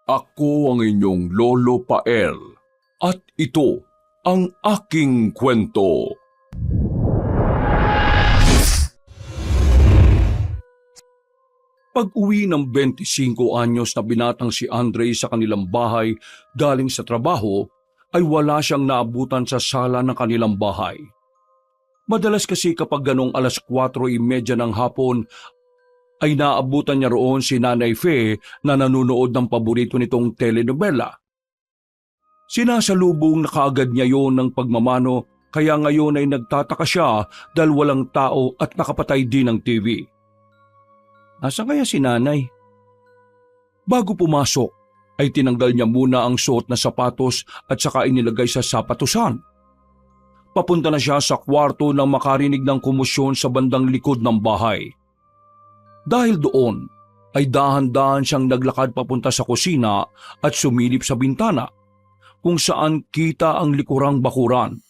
Ako ang inyong Lolo Pael at ito ang aking kwento. Pag-uwi ng 25 anyos na binatang si Andre sa kanilang bahay galing sa trabaho, ay wala siyang naabutan sa sala ng kanilang bahay. Madalas kasi kapag ganong 4:30 ng hapon, ay naabutan niya roon si Nanay Fe na nanonood ng paborito nitong telenovela. Sinasalubong na kaagad niya yon ng pagmamano, kaya ngayon ay nagtataka siya dahil walang tao at nakapatay din ang TV. Nasaan kaya si Nanay? Bago pumasok, ay tinanggal niya muna ang suot na sapatos at saka inilagay sa sapatusan. Papunta na siya sa kwarto nang makarinig ng komosyon sa bandang likod ng bahay. Dahil doon, ay dahan-dahan siyang naglakad papunta sa kusina at sumilip sa bintana, kung saan kita ang likurang bakuran.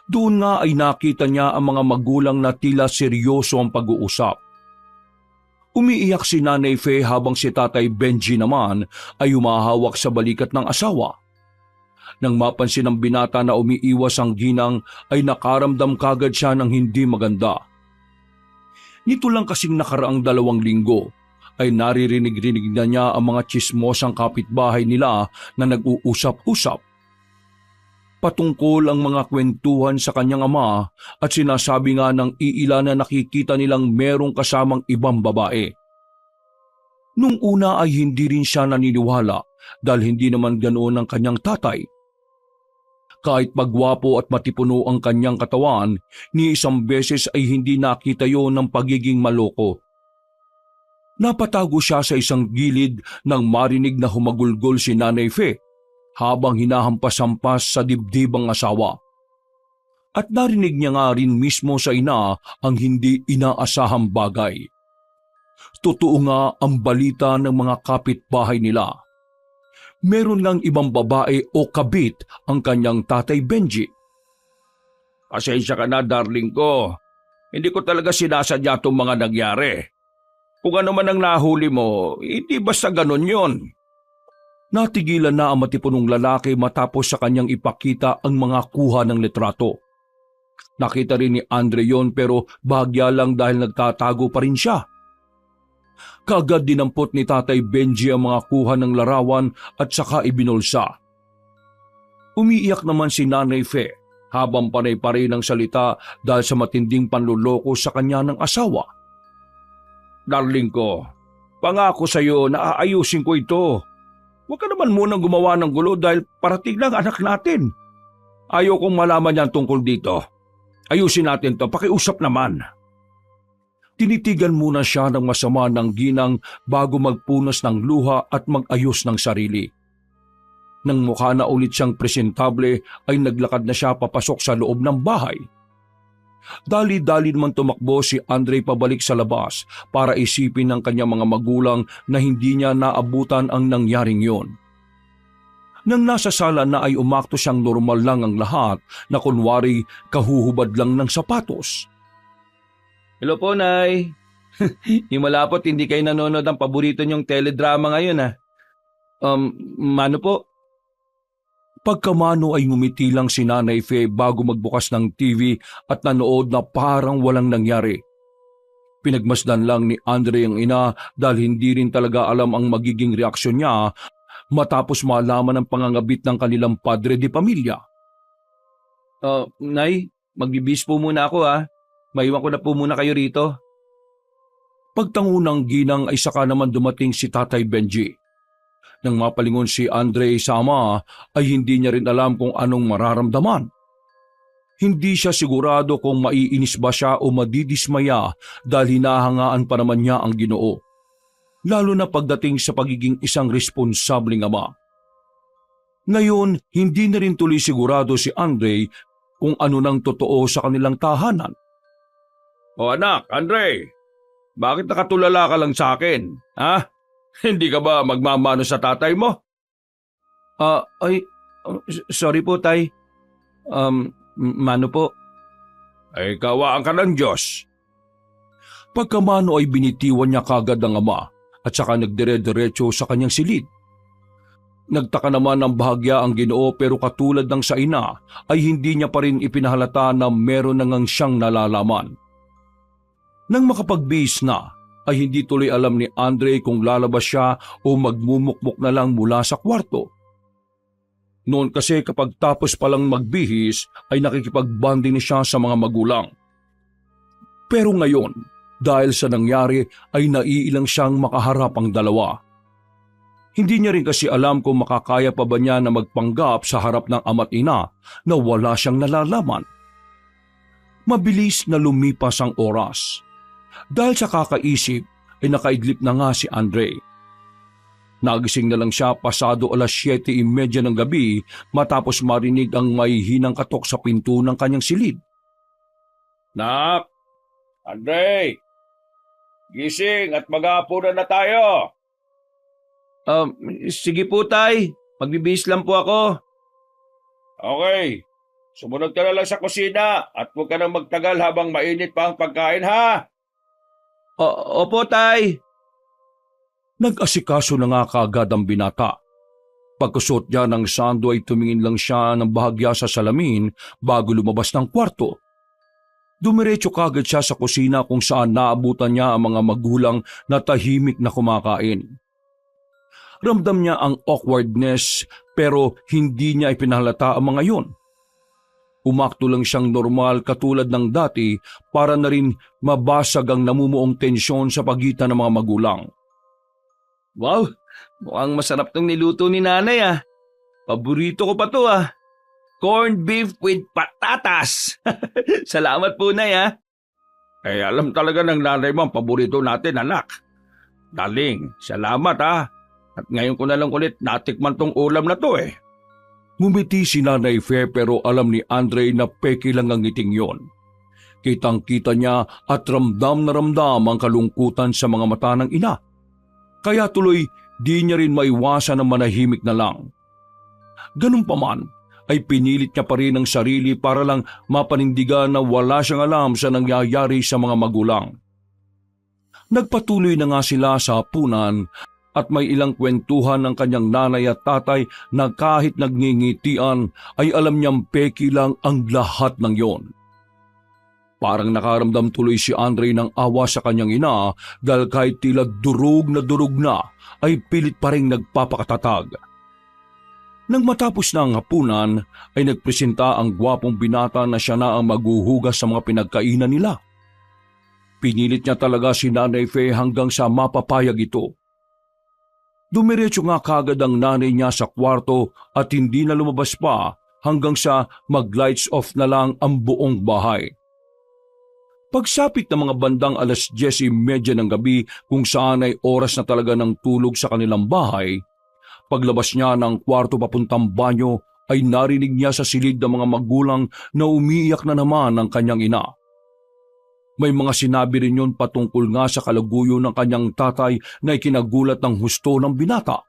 Doon nga ay nakita niya ang mga magulang na tila seryoso ang pag-uusap. Umiiyak si Nanay Fe habang si Tatay Benji naman ay humahawak sa balikat ng asawa. Nang mapansin ng binata na umiiwas ang ginang ay nakaramdam kagad siya ng hindi maganda. Nito lang kasing nakaraang 2 linggo ay naririnig-rinig na niya ang mga tsismosang kapitbahay nila na nag-uusap-usap. Patungkol ang mga kwentuhan sa kanyang ama at sinasabi nga ng iilan na nakikita nilang merong kasamang ibang babae. Nung una ay hindi rin siya naniniwala dahil hindi naman ganoon ang kanyang tatay. Kahit magwapo at matipuno ang kanyang katawan, ni isang beses ay hindi nakita yon ng pagiging maloko. Napatago siya sa isang gilid nang marinig na humagulgol si Nanay Fe habang hinahampas-hampas sa dibdib ang asawa. At narinig niya nga rin mismo sa ina ang hindi inaasahang bagay. Totoo nga ang balita ng mga kapitbahay nila. Meron ngang ibang babae o kabit ang kanyang Tatay Benji. Pasensya ka na, darling ko. Hindi ko talaga sinasadya itong mga nangyari. Kung ano man ang nahuli mo, hindi basta ganun yon. Natigilan na ang matipunong lalaki matapos sa kanyang ipakita ang mga kuha ng litrato. Nakita rin ni Andre yon pero bahagya lang dahil nagtatago pa rin siya. Kaagad dinampot ni Tatay Benji ang mga kuha ng larawan at saka ibinulsa. Umiiyak naman si Nanay Fe habang panay-panay ng salita dahil sa matinding panluloko sa kanya ng asawa. Darling ko, pangako sa iyo na aayusin ko ito. Huwag ka naman munang gumawa ng gulo dahil parating lang anak natin. Ayaw kong malaman yan tungkol dito. Ayusin natin to, pakiusap naman. Tinitigan muna siya ng masama ng ginang bago magpunas ng luha at mag-ayos ng sarili. Nang mukha na ulit siyang presentable ay naglakad na siya papasok sa loob ng bahay. Dali-dali naman tumakbo si Andre pabalik sa labas para isipin ng kanyang mga magulang na hindi niya naabutan ang nangyaring yon. Nang nasa sala na ay umakto siyang normal lang ang lahat na kunwari kahuhubad lang ng sapatos. Hello po, Nay. Himalapot hindi kayo nanonood ng paborito niyong teledrama ngayon, ha? Mano po? Pagkamano ay ngumiti lang si Nanay Fe bago magbukas ng TV at nanood na parang walang nangyari. Pinagmasdan lang ni Andre ang ina dahil hindi rin talaga alam ang magiging reaksyon niya matapos malaman ang pangangabit ng kanilang padre de pamilya. Nay, magbibis po muna ako, ha? Maiwan ko na po muna kayo rito. Pagtangunang ginang ay saka naman dumating si Tatay Benji. Nang mapalingon si Andre sa ama ay hindi niya rin alam kung anong mararamdaman. Hindi siya sigurado kung maiinis ba siya o madidismaya dahil hinahangaan pa naman niya ang Ginoo. Lalo na pagdating sa pagiging isang responsableng ama. Ngayon, hindi na rin tuloy sigurado si Andre kung ano nang totoo sa kanilang tahanan. O anak, Andre, bakit nakatulala ka lang sa akin? Ha? Hindi ka ba magmamano sa tatay mo? Sorry po, Tay. Mano po? Ay kawaan ka ng Diyos. Pagkamano ay binitiwan niya kagad ang ama at saka nagdire-diretso sa kanyang silid. Nagtaka naman ng bahagya ang Ginoo pero katulad ng sa ina ay hindi niya pa rin ipinahalata na meron na ngang siyang nalalaman. Nang makapagbihis na ay hindi tuloy alam ni Andre kung lalabas siya o magmumukmuk na lang mula sa kwarto. Noon kasi kapag tapos palang magbihis ay nakikipagbanding siya sa mga magulang. Pero ngayon, dahil sa nangyari ay naiilang siyang makaharap ang dalawa. Hindi niya rin kasi alam kung makakaya pa ba niya na magpanggap sa harap ng ama't ina na wala siyang nalalaman. Mabilis na lumipas ang oras. Dahil sa kakaisip ay nakaidlip na nga si Andre. Nagising na lang siya pasado 7:30 ng gabi matapos marinig ang may hinang katok sa pinto ng kanyang silid. "Nak! Andre! Gising at mag-aapunan na tayo!" Sige po, Tay. Magbibihis lang po ako. "Okay, sumunod ka na lang sa kusina at huwag ka nang magtagal habang mainit pa ang pagkain, ha?" Opo, Tay. Nag-asikaso na nga kaagad ang binata. Pagkusot niya ng sando ay tumingin lang siya ng bahagya sa salamin bago lumabas ng kwarto. Dumiretso kagad siya sa kusina kung saan naabutan niya ang mga magulang na tahimik na kumakain. Ramdam niya ang awkwardness pero hindi niya ipinahalata ang mga yon. Umakto lang siyang normal katulad ng dati para na rin mabasag ang namumuong tensyon sa pagitan ng mga magulang. Wow, mukhang masarap tong niluto ni nanay ah. Paborito ko pa to ah. Corned beef with patatas. Salamat po, Nay ah. Alam talaga ng nanay mo ang paborito natin, anak. Daling, salamat ha. At ngayon ko na lang ulit natikman tong ulam na to eh. Ngumiti si Nanay Fe pero alam ni Andre na peke lang ang ngiting yon. Kitang-kita niya at ramdam na ramdam ang kalungkutan sa mga mata ng ina. Kaya tuloy di niya rin maiwasan na manahimik na lang. Ganun pa man, ay pinilit niya pa rin ang sarili para lang mapanindigan na wala siyang alam sa nangyayari sa mga magulang. Nagpatuloy na nga sila sa hapunan at may ilang kwentuhan ng kanyang nanay at tatay na kahit nagngingitian ay alam niyang peki lang ang lahat ng yon. Parang nakaramdam tuloy si Andre ng awa sa kanyang ina dahil kahit tila durog na ay pilit pa rin nagpapakatatag. Nang matapos na ang hapunan ay nagpresenta ang gwapong binata na siya na ang maghuhugas sa mga pinagkainan nila. Pinilit niya talaga si Nanay Fe hanggang sa mapapayag ito. Dumiretso nga kagad ang nanay niya sa kwarto at hindi na lumabas pa hanggang sa mag-lights off na lang ang buong bahay. Pagsapit ng mga bandang 10:30 ng gabi kung saan ay oras na talaga ng tulog sa kanilang bahay, paglabas niya ng kwarto papuntang banyo ay narinig niya sa silid ng mga magulang na umiiyak na naman ang kanyang ina. May mga sinabi rin yun patungkol nga sa kalaguyo ng kanyang tatay na ikinagulat ng husto ng binata.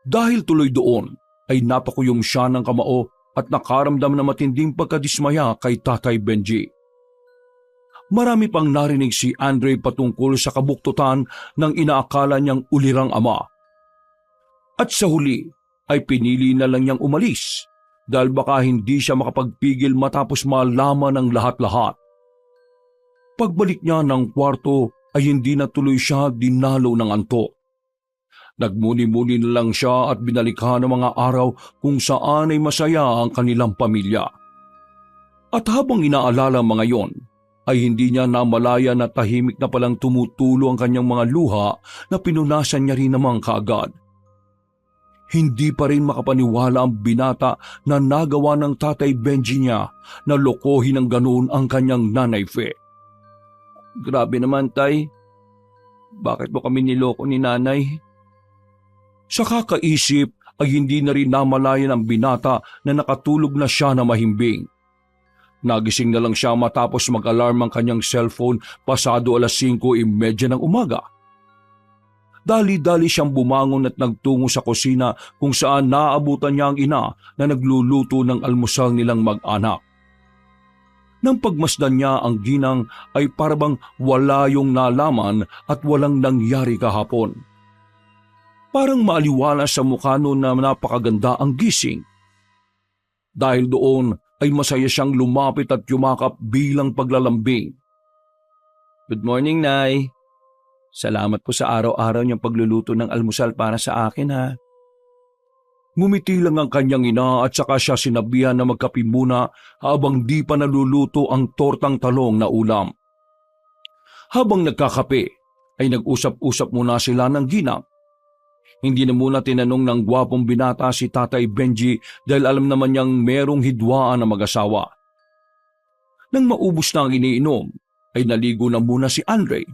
Dahil tuloy doon ay napakuyom siya ng kamao at nakaramdam na matinding pagkadismaya kay Tatay Benji. Marami pang narinig si Andre patungkol sa kabuktutan ng inaakala niyang ulirang ama. At sa huli ay pinili na lang niyang umalis dahil baka hindi siya makapagpigil matapos malaman ang lahat-lahat. Pagbalik niya ng kwarto ay hindi na tuloy siya dinalo ng antok. Nagmuni-muni na lang siya at binalikhan ng mga araw kung saan ay masaya ang kanilang pamilya. At habang inaalala mga yon, ay hindi niya namalaya na tahimik na palang tumutulo ang kanyang mga luha na pinunasan niya rin namang kaagad. Hindi pa rin makapaniwala ang binata na nagawa ng Tatay Benji niya na lokohin ng ganoon ang kanyang Nanay Fe. Grabe naman, Tay. Bakit mo kami niloko ni Nanay? Sa kakaisip ay hindi na rin namalayan ang binata na nakatulog na siya na mahimbing. Nagising na lang siya matapos mag-alarm ang kanyang cellphone pasado 5:30 ng umaga. Dali-dali siyang bumangon at nagtungo sa kusina kung saan naaabutan niya ang ina na nagluluto ng almusal nilang mag-anak. Nang pagmasdan niya ang ginang ay parabang wala yung nalaman at walang nangyari kahapon. Parang maaliwala sa mukha noon na napakaganda ang gising. Dahil doon ay masaya siyang lumapit at yumakap bilang paglalambing. Good morning, Nay. Salamat po sa araw-araw niyong pagluluto ng almusal para sa akin, ha. Ngumiti lang ang kanyang ina at saka siya sinabihan na magkape muna habang di pa naluluto ang tortang talong na ulam. Habang nagkakape ay nag-usap-usap muna sila ng ginang. Hindi na muna tinanong ng gwapong binata si Tatay Benji dahil alam naman niyang merong hidwaan na mag-asawa. Nang maubos na ang iniinom, ay naligo na muna si Andre.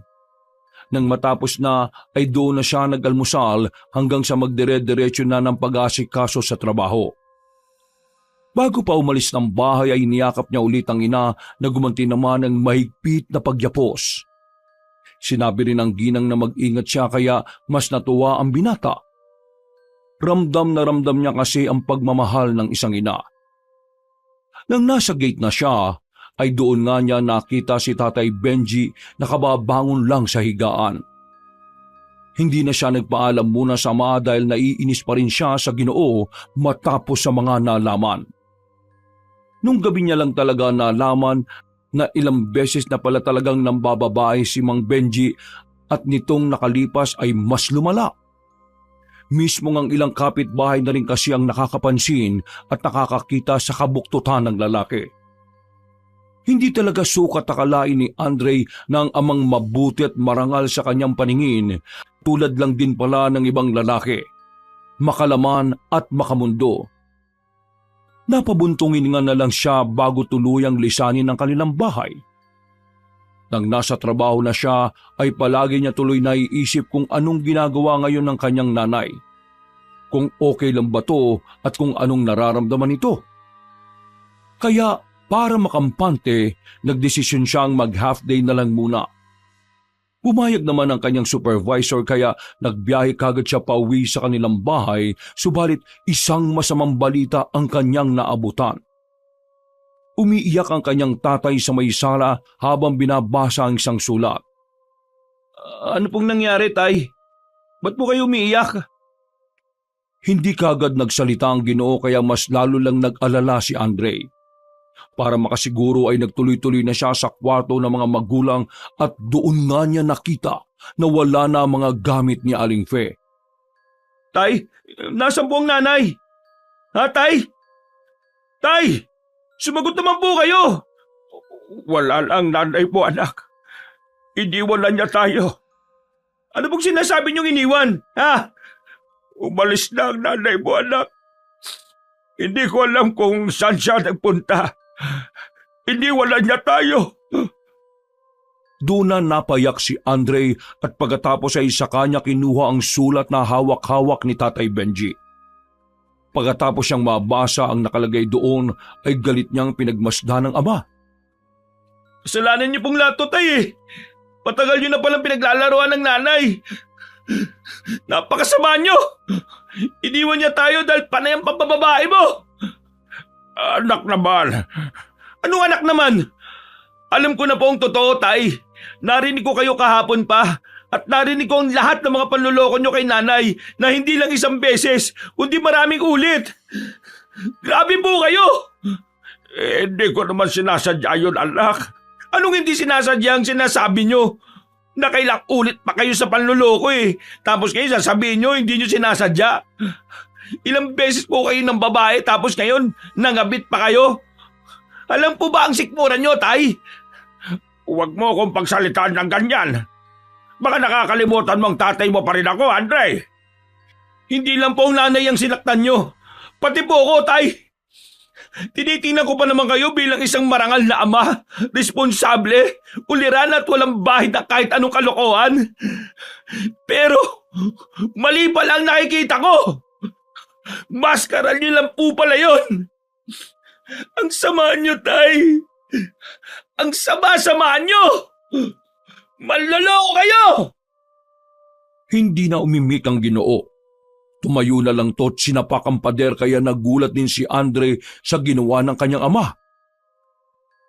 Nang matapos na ay doon na siya nag-almusal hanggang sa magdire-diretso na ng pag-asikaso sa trabaho. Bago pa umalis ng bahay ay niyakap niya ulit ang ina na gumanti naman ng mahigpit na pagyapos. Sinabi rin ng ginang na mag-ingat siya kaya mas natuwa ang binata. Ramdam na ramdam niya kasi ang pagmamahal ng isang ina. Nang nasa gate na siya, ay doon nga niya nakita si Tatay Benji na kababangon lang sa higaan. Hindi na siya nagpaalam muna sa ama dahil naiinis pa rin siya sa Ginoo matapos sa mga nalaman. Nung gabi niya lang talaga nalaman na ilang beses na pala talagang nambababae si Mang Benji at nitong nakalipas ay mas lumala. Mismo ang ilang kapitbahay na rin kasi ang nakakapansin at nakakakita sa kabuktutan ng lalaki. Hindi talaga sukat akalain ni Andre na ang amang mabuti at marangal sa kanyang paningin, tulad lang din pala ng ibang lalaki, makalaman at makamundo. Napabuntungin nga na lang siya bago tuluyang lisanin ang kanilang bahay. Nang nasa trabaho na siya ay palagi niya tuloy naiisip kung anong ginagawa ngayon ng kanyang nanay. Kung okay lang ba to at kung anong nararamdaman ito. Kaya para makampante, nagdesisyon siyang mag-half day na lang muna. Pumayag naman ang kanyang supervisor kaya nagbiyahe kagad siya pauwi sa kanilang bahay, subalit isang masamang balita ang kanyang naabutan. Umiiyak ang kanyang tatay sa may sala habang binabasa ang isang sulat. Ano pong nangyari, Tay? Ba't po kayo umiiyak? Hindi kagad nagsalita ang Ginoo kaya mas lalo lang nag-alala si Andre. Para makasiguro ay nagtuloy-tuloy na siya sa kwarto ng mga magulang at doon nga niya nakita na wala na ang mga gamit ni Aling Fe. Tay, nasan po ang nanay? Ha, Tay? Tay, sumagot naman po kayo. Wala lang nanay po, anak. Iniwan niya tayo. Ano pong sinasabi niyong iniwan, ha? Umalis na ang nanay mo, anak. Hindi ko alam kung saan siya nagpunta. Iniwala niya tayo. Doon na napayak si Andre at pagkatapos ay sa kanya kinuha ang sulat na hawak-hawak ni Tatay Benji. Pagkatapos siyang mabasa ang nakalagay doon ay galit niyang pinagmasdan ng ama. Kasalanan niyo pong lahat to, Tay, eh. Patagal niyo na palang pinaglalaroan ng nanay. Napakasama niyo. Iniwan niya tayo dahil panay ang pambababae mo. Anak naman. Anong anak naman? Alam ko na po ang totoo, Tay. Narinig ko kayo kahapon pa at narinig ko ang lahat ng mga panluloko niyo kay nanay na hindi lang isang beses, kundi maraming ulit. Grabe po kayo. Hindi ko naman sinasadya yun, anak. Anong hindi sinasadya ang sinasabi niyo? Nakailang ulit pa kayo sa panluloko eh. Tapos kayo sasabihin niyo hindi niyo sinasadya. Ilang beses po kayo ng babae tapos ngayon nangabit pa kayo. Alam po ba ang sikmura niyo, Tay? Huwag mo akong pagsalitaan ng ganyan. Baka nakakalimutan mo ang tatay mo pa rin ako, Andre. Hindi lang po ang nanay ang sinaktan niyo. Pati po ako, Tay. Tinitingnan ko pa naman kayo bilang isang marangal na ama, responsable, uliran at walang bahid na kahit anong kalokohan. Pero mali pala ang nakikita ko. Maskara niyo lang po pala yun. Ang sama niyo, Tay. Ang sama-sama niyo. Manloloko kayo. Hindi na umimik ang Ginoo. Tumayo na lang to't sinapak ang pader kaya nagulat din si Andre sa ginawa ng kanyang ama.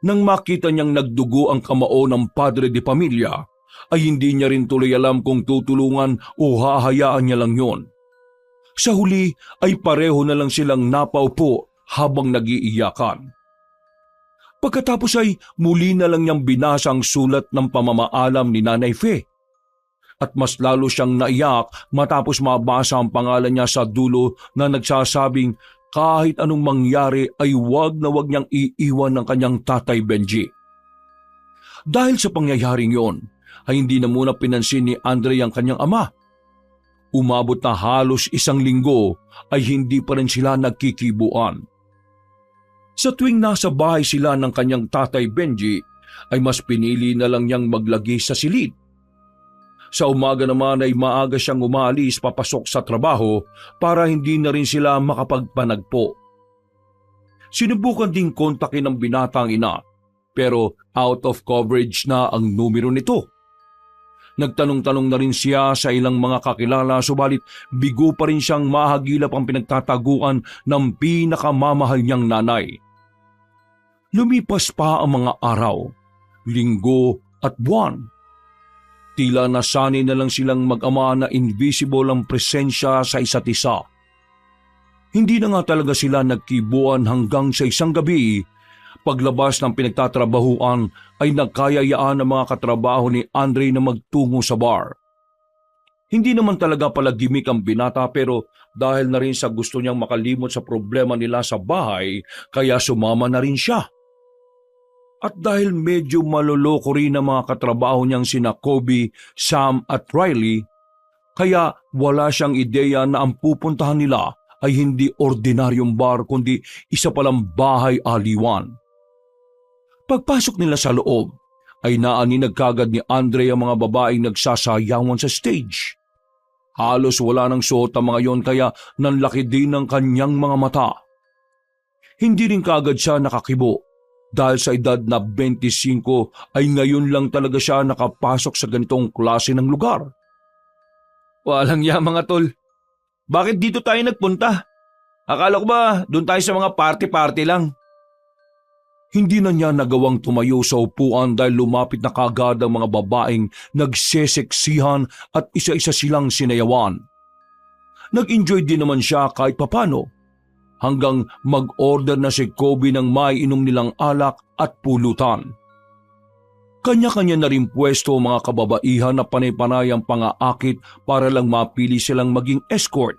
Nang makita niyang nagdugo ang kamao ng padre de pamilya, ay hindi niya rin tuloy alam kung tutulungan o hahayaan niya lang yon. Sa huli ay pareho na lang silang napaupo habang nagiiyakan. Pagkatapos ay muli na lang niyang binasa ang sulat ng pamamaalam ni Nanay Fe. At mas lalo siyang naiyak matapos mabasa ang pangalan niya sa dulo na nagsasabing kahit anong mangyari ay wag na wag niyang iiwan ng kanyang Tatay Benji. Dahil sa pangyayaring yon, ay hindi na muna pinansin ni Andre ang kanyang ama. Umabot na halos 1 linggo ay hindi pa rin sila nagkikibuan. Sa tuwing nasa bahay sila ng kanyang Tatay Benji, ay mas pinili na lang niyang maglagi sa silid. Sa umaga naman ay maaga siyang umalis papasok sa trabaho para hindi na rin sila makapagpanagpo. Sinubukan ding kontakin ng binatang ina pero out of coverage na ang numero nito. Nagtanong-tanong na rin siya sa ilang mga kakilala subalit bigo pa rin siyang mahagilap ang pinagtataguan ng pinakamamahal niyang nanay. Lumipas pa ang mga araw, linggo at buwan. Tila nasanay na lang silang mag-ama na invisible ang presensya sa isa't isa. Hindi na nga talaga sila nagkibuan hanggang sa isang gabi, paglabas ng pinagtatrabahuan ay nagkayayaan ng mga katrabaho ni Andre na magtungo sa bar. Hindi naman talaga pala gimik ang binata pero dahil na rin sa gusto niyang makalimot sa problema nila sa bahay, kaya sumama na rin siya. At dahil medyo maloloko rin ang mga katrabaho niyang sina Kobe, Sam at Riley, kaya wala siyang ideya na ang pupuntahan nila ay hindi ordinaryong bar kundi isa palang bahay aliwan. Pagpasok nila sa loob, ay naaninag kagad ni Andre ang mga babaeng nagsasayawan sa stage. Halos wala nang suot ang mga yon kaya nanlaki din ang kanyang mga mata. Hindi rin kagad siya nakakibo. Dahil sa edad na 25 ay ngayon lang talaga siya nakapasok sa ganitong klase ng lugar. Walang ya mga tol. Bakit dito tayo nagpunta? Akala ko ba doon tayo sa mga party-party lang? Hindi na niya nagawang tumayo sa upuan dahil lumapit na kagad ang mga babaeng nagseseksihan at isa-isa silang sinayawan. Nag-enjoy din naman siya kahit papano. Hanggang mag-order na si Kobe ng may inom nilang alak at pulutan. Kanya-kanya na rin pwesto mga kababaihan na panay-panay ang pangaakit para lang mapili silang maging escort.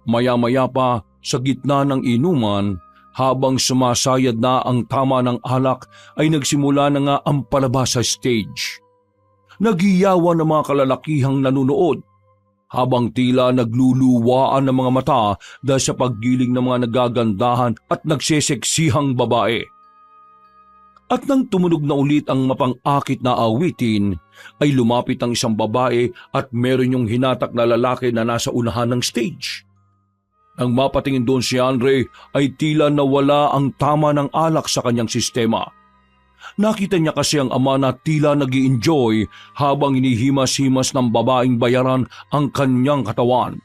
Maya-maya pa sa gitna ng inuman, habang sumasayad na ang tama ng alak ay nagsimula na nga ang palabas sa stage. Naghiyawan ng mga kalalakihang nanunood. Habang tila nagluluwaan ng mga mata dahil sa paggiling ng mga nagagandahan at nagseseksihang babae. At nang tumunog na ulit ang mapang-akit na awitin, ay lumapit ang isang babae at meron yung hinatak na lalaki na nasa unahan ng stage. Nang mapatingin doon si Andre ay tila nawala ang tama ng alak sa kanyang sistema. Nakita niya kasi ang ama na tila nag-i-enjoy habang inihimas-himas ng babaeng bayaran ang kanyang katawan.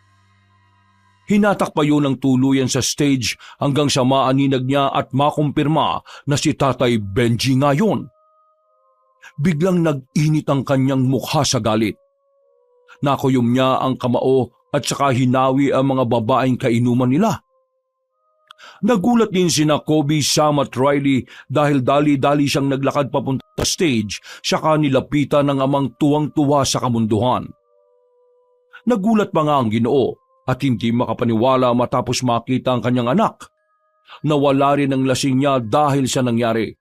Hinatak pa yun ng tuluyan sa stage hanggang sa maaninag niya at makumpirma na si Tatay Benji ngayon. Biglang nag-init ang kanyang mukha sa galit. Nakuyom niya ang kamao at saka hinawi ang mga babaeng kainuman nila. Nagulat din sina Kobe, Sam at Riley dahil dali-dali siyang naglakad papunta sa stage saka nilapitan ng amang tuwang-tuwa sa kamunduhan. Nagulat pa nga ang Ginoo at hindi makapaniwala matapos makita ang kanyang anak. Nawala rin ang lasing niya dahil sa nangyari.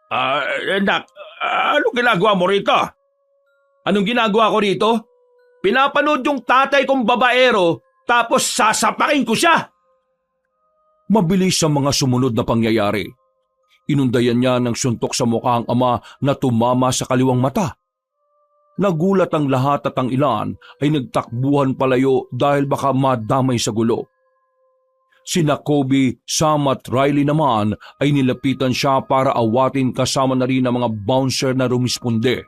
Anak, anong ginagawa mo rito? Anong ginagawa ko rito? Pinapanood yung tatay kong babaero tapos sasapakin ko siya. Mabilis ang mga sumunod na pangyayari. Inundayan niya ng suntok sa mukha ang ama na tumama sa kaliwang mata. Nagulat ang lahat at ang ilan ay nagtakbuhan palayo dahil baka madamay sa gulo. Sina Kobe, Sam at Riley naman ay nilapitan siya para awatin kasama na rin ang mga bouncer na rumisponde.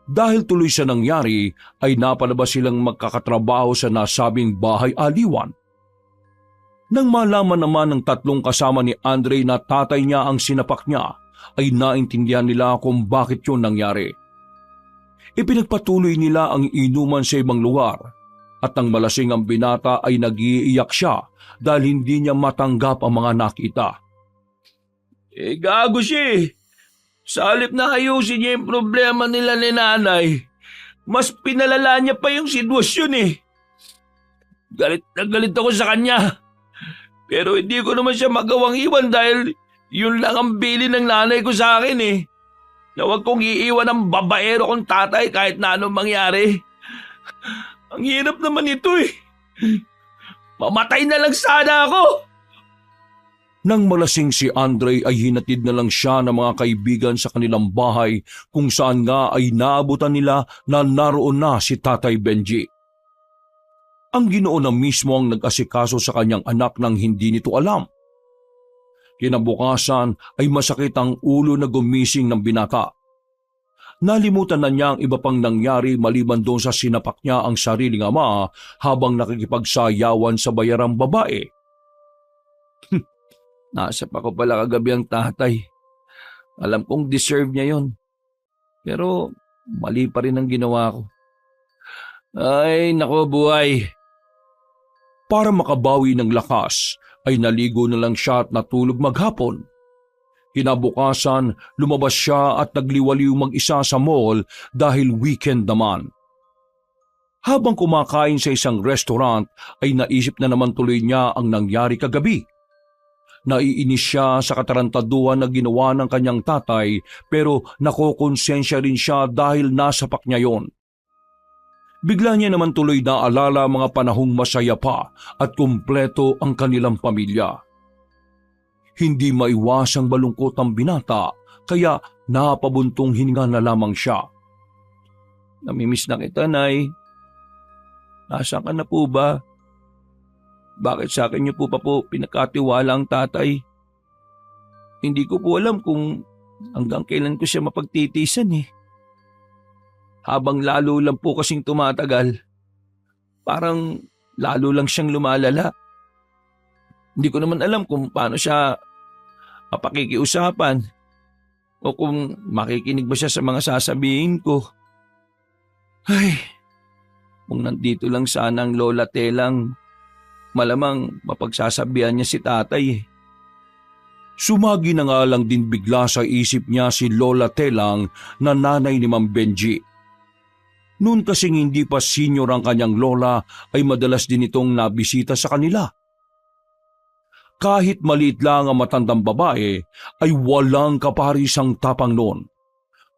Dahil tuloy sa nangyari ay napalabas silang magkakatrabaho sa nasabing bahay aliwan. Nang malaman naman ng tatlong kasama ni Andre na tatay niya ang sinapak niya, ay naintindihan nila kung bakit yun nangyari. Ipinagpatuloy nila ang inuman sa ibang lugar at nang malasing ang binata ay nag-iiyak siya dahil hindi niya matanggap ang mga nakita. Gago siya eh. Sa halip na ayusin niya yung problema nila ni nanay, mas pinalala niya pa yung sitwasyon eh. Galit na galit ako sa kanya. Pero hindi ko naman siya magawang iwan dahil yun lang ang bili ng nanay ko sa akin eh. Na huwag kong iiwan ang babaero kong tatay kahit na anong mangyari. Ang hirap naman ito eh. Mamatay na lang sana ako. Nang malasing si Andre ay hinatid na lang siya ng mga kaibigan sa kanilang bahay kung saan nga ay naabutan nila na naroon na si Tatay Benji. Ang Ginoo na mismo ang nag-asikaso sa kanyang anak nang hindi nito alam. Kinabukasan ay masakit ang ulo na gumising ng binata. Nalimutan na niya ang iba pang nangyari maliban doon sa sinapak niya ang sariling ama habang nakikipagsayawan sa bayarang babae. Nasa pa ko pala kagabi ang tatay. Alam kong deserve niya yon. Pero mali pa rin ang ginawa ko. Ay, nako buhay. Para makabawi ng lakas ay naligo na lang siya at natulog maghapon. Kinabukasan, lumabas siya at nagliwaliw mag-isa sa mall dahil weekend naman. Habang kumakain sa isang restaurant ay naisip na naman tuloy niya ang nangyari kagabi. Naiinis siya sa katarantaduhan na ginawa ng kanyang tatay pero nakokonsensya rin siya dahil nasapak niya yon. Bigla niya naman tuloy naalala mga panahong masaya pa at kumpleto ang kanilang pamilya. Hindi maiwasang malungkot ang binata kaya napabuntong hininga na lamang siya. Namimiss na kita, Nay. Nasaan ka na po ba? Bakit sa akin niyo po pa po pinakatiwala ang tatay? Hindi ko po alam kung hanggang kailan ko siya mapagtitisan eh. Habang lalo lang po kasing tumatagal, parang lalo lang siyang lumalala. Hindi ko naman alam kung paano siya mapakikiusapan o kung makikinig ba siya sa mga sasabihin ko. Ay, kung nandito lang sana ang Lola Telang, malamang mapagsasabihan niya si tatay eh. Sumagi na nga lang din bigla sa isip niya si Lola Telang na nanay ni Ma'am Benji. Noon kasing hindi pa senior ang kanyang lola ay madalas din itong nabisita sa kanila. Kahit maliit lang ang matandang babae ay walang kaparisang tapang noon.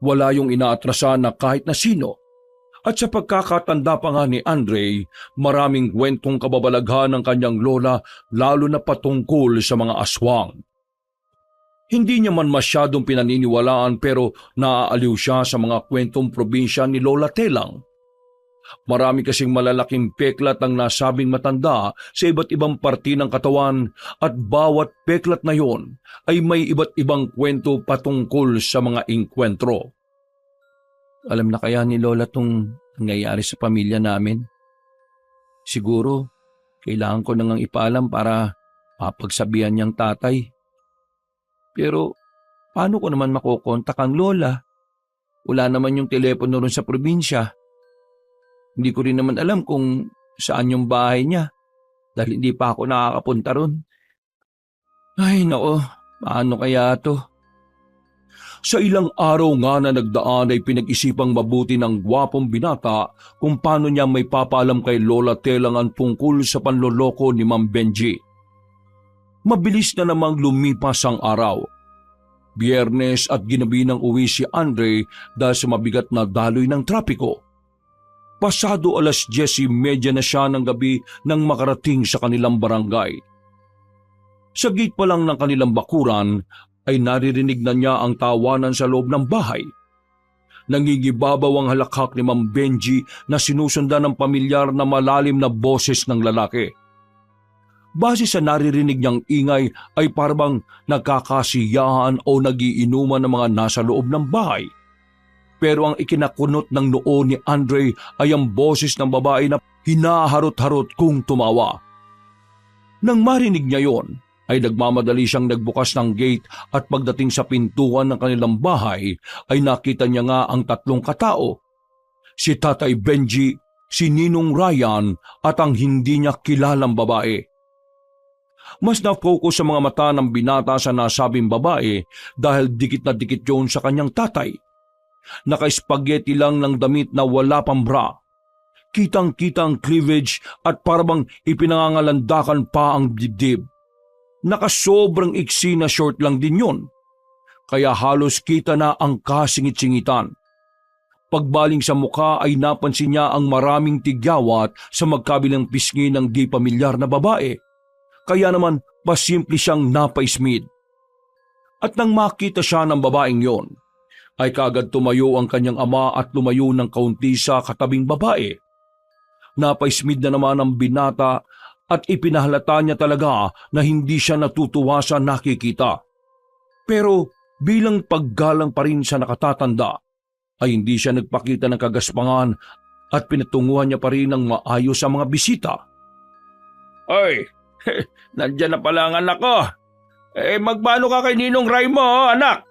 Wala yung inaatrasan na kahit na sino. At sa pagkakatanda pa nga ni Andre, maraming kwentong kababalaghan ng kanyang lola lalo na patungkol sa mga aswang. Hindi niya man masyadong pinaniniwalaan pero naaaliw siya sa mga kwentong probinsya ni Lola Telang. Marami kasing malalaking peklat ang nasabing matanda sa iba't ibang parte ng katawan at bawat peklat na yon ay may iba't ibang kwento patungkol sa mga inkwentro. Alam na kaya ni Lola tong nangyayari sa pamilya namin? Siguro, kailangan ko nang ipaalam para mapagsabihan niyang tatay. Pero, paano ko naman makokontak ang lola? Wala naman yung telepono ron sa probinsya. Hindi ko rin naman alam kung saan yung bahay niya dahil hindi pa ako nakakapunta ron. Ay, nako, paano kaya to? Sa ilang araw nga na nagdaan ay pinag-isipang mabuti ng gwapong binata kung paano niya may papaalam kay Lola Telang ang tungkol sa panloloko ni Ma'am Benji. Mabilis na namang lumipas ang araw. Biyernes at ginabi ng uwi si Andre dahil sa mabigat na daloy ng trapiko. Pasado 10:30 na siya ng gabi nang makarating sa kanilang barangay. Sa gate pa lang ng kanilang bakuran ay naririnig na niya ang tawanan sa loob ng bahay. Nangingibabaw ang halakhak ni Ma'am Benji na sinusundan ng pamilyar na malalim na boses ng lalaki. Base sa naririnig niyang ingay ay parang nagkakasiyahan o nagiinuman ng mga nasa loob ng bahay. Pero ang ikinakunot ng noo ni Andre ay ang boses ng babae na hinaharot-harot kung tumawa. Nang marinig niya yon, ay nagmamadali siyang nagbukas ng gate at pagdating sa pintuan ng kanilang bahay ay nakita niya nga ang tatlong katao. Si Tatay Benji, si Ninong Ryan at ang hindi niya kilalang babae. Mas na-focus sa mga mata ng binata sa nasabing babae dahil dikit na dikit yun sa kanyang tatay. Naka-spaghetti lang ng damit na wala pang bra. Kitang-kita ang cleavage at parabang ipinangangalandakan pa ang dibdib. Nakasobrang iksi na short lang din yun. Kaya halos kita na ang kasingit-singitan. Pagbaling sa mukha ay napansin niya ang maraming tigyawat sa magkabilang pisngi ng di pamilyar na babae. Kaya naman pasimple siyang napaismid. At nang makita siya ng babaeng yon, ay kaagad tumayo ang kanyang ama at lumayo ng kaunti sa katabing babae. Napaismid na naman ang binata at ipinahalata niya talaga na hindi siya natutuwa sa nakikita. Pero bilang paggalang pa rin sa nakatatanda, ay hindi siya nagpakita ng kagaspangan at pinatunguhan niya pa rin ng maayos sa mga bisita. Oy, nandyan na pala ang anak ko. Magmano ka kay Ninong Ray mo, anak?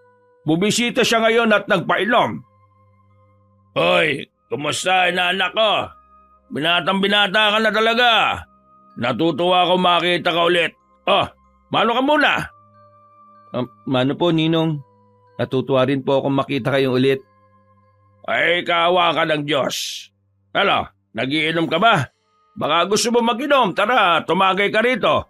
Bubisita siya ngayon at nagpainom. Oy, kumusta na anak ko? Binatang-binata ka na talaga. Natutuwa ako makita ka ulit. Mano ka muna? Mano po, Ninong? Natutuwa rin po akong makita kayong ulit. Ay, kaawa ka ng Diyos. Ano, nagiinom ka ba? Baka gusto mo mag-inom. Tara, tumagay ka rito.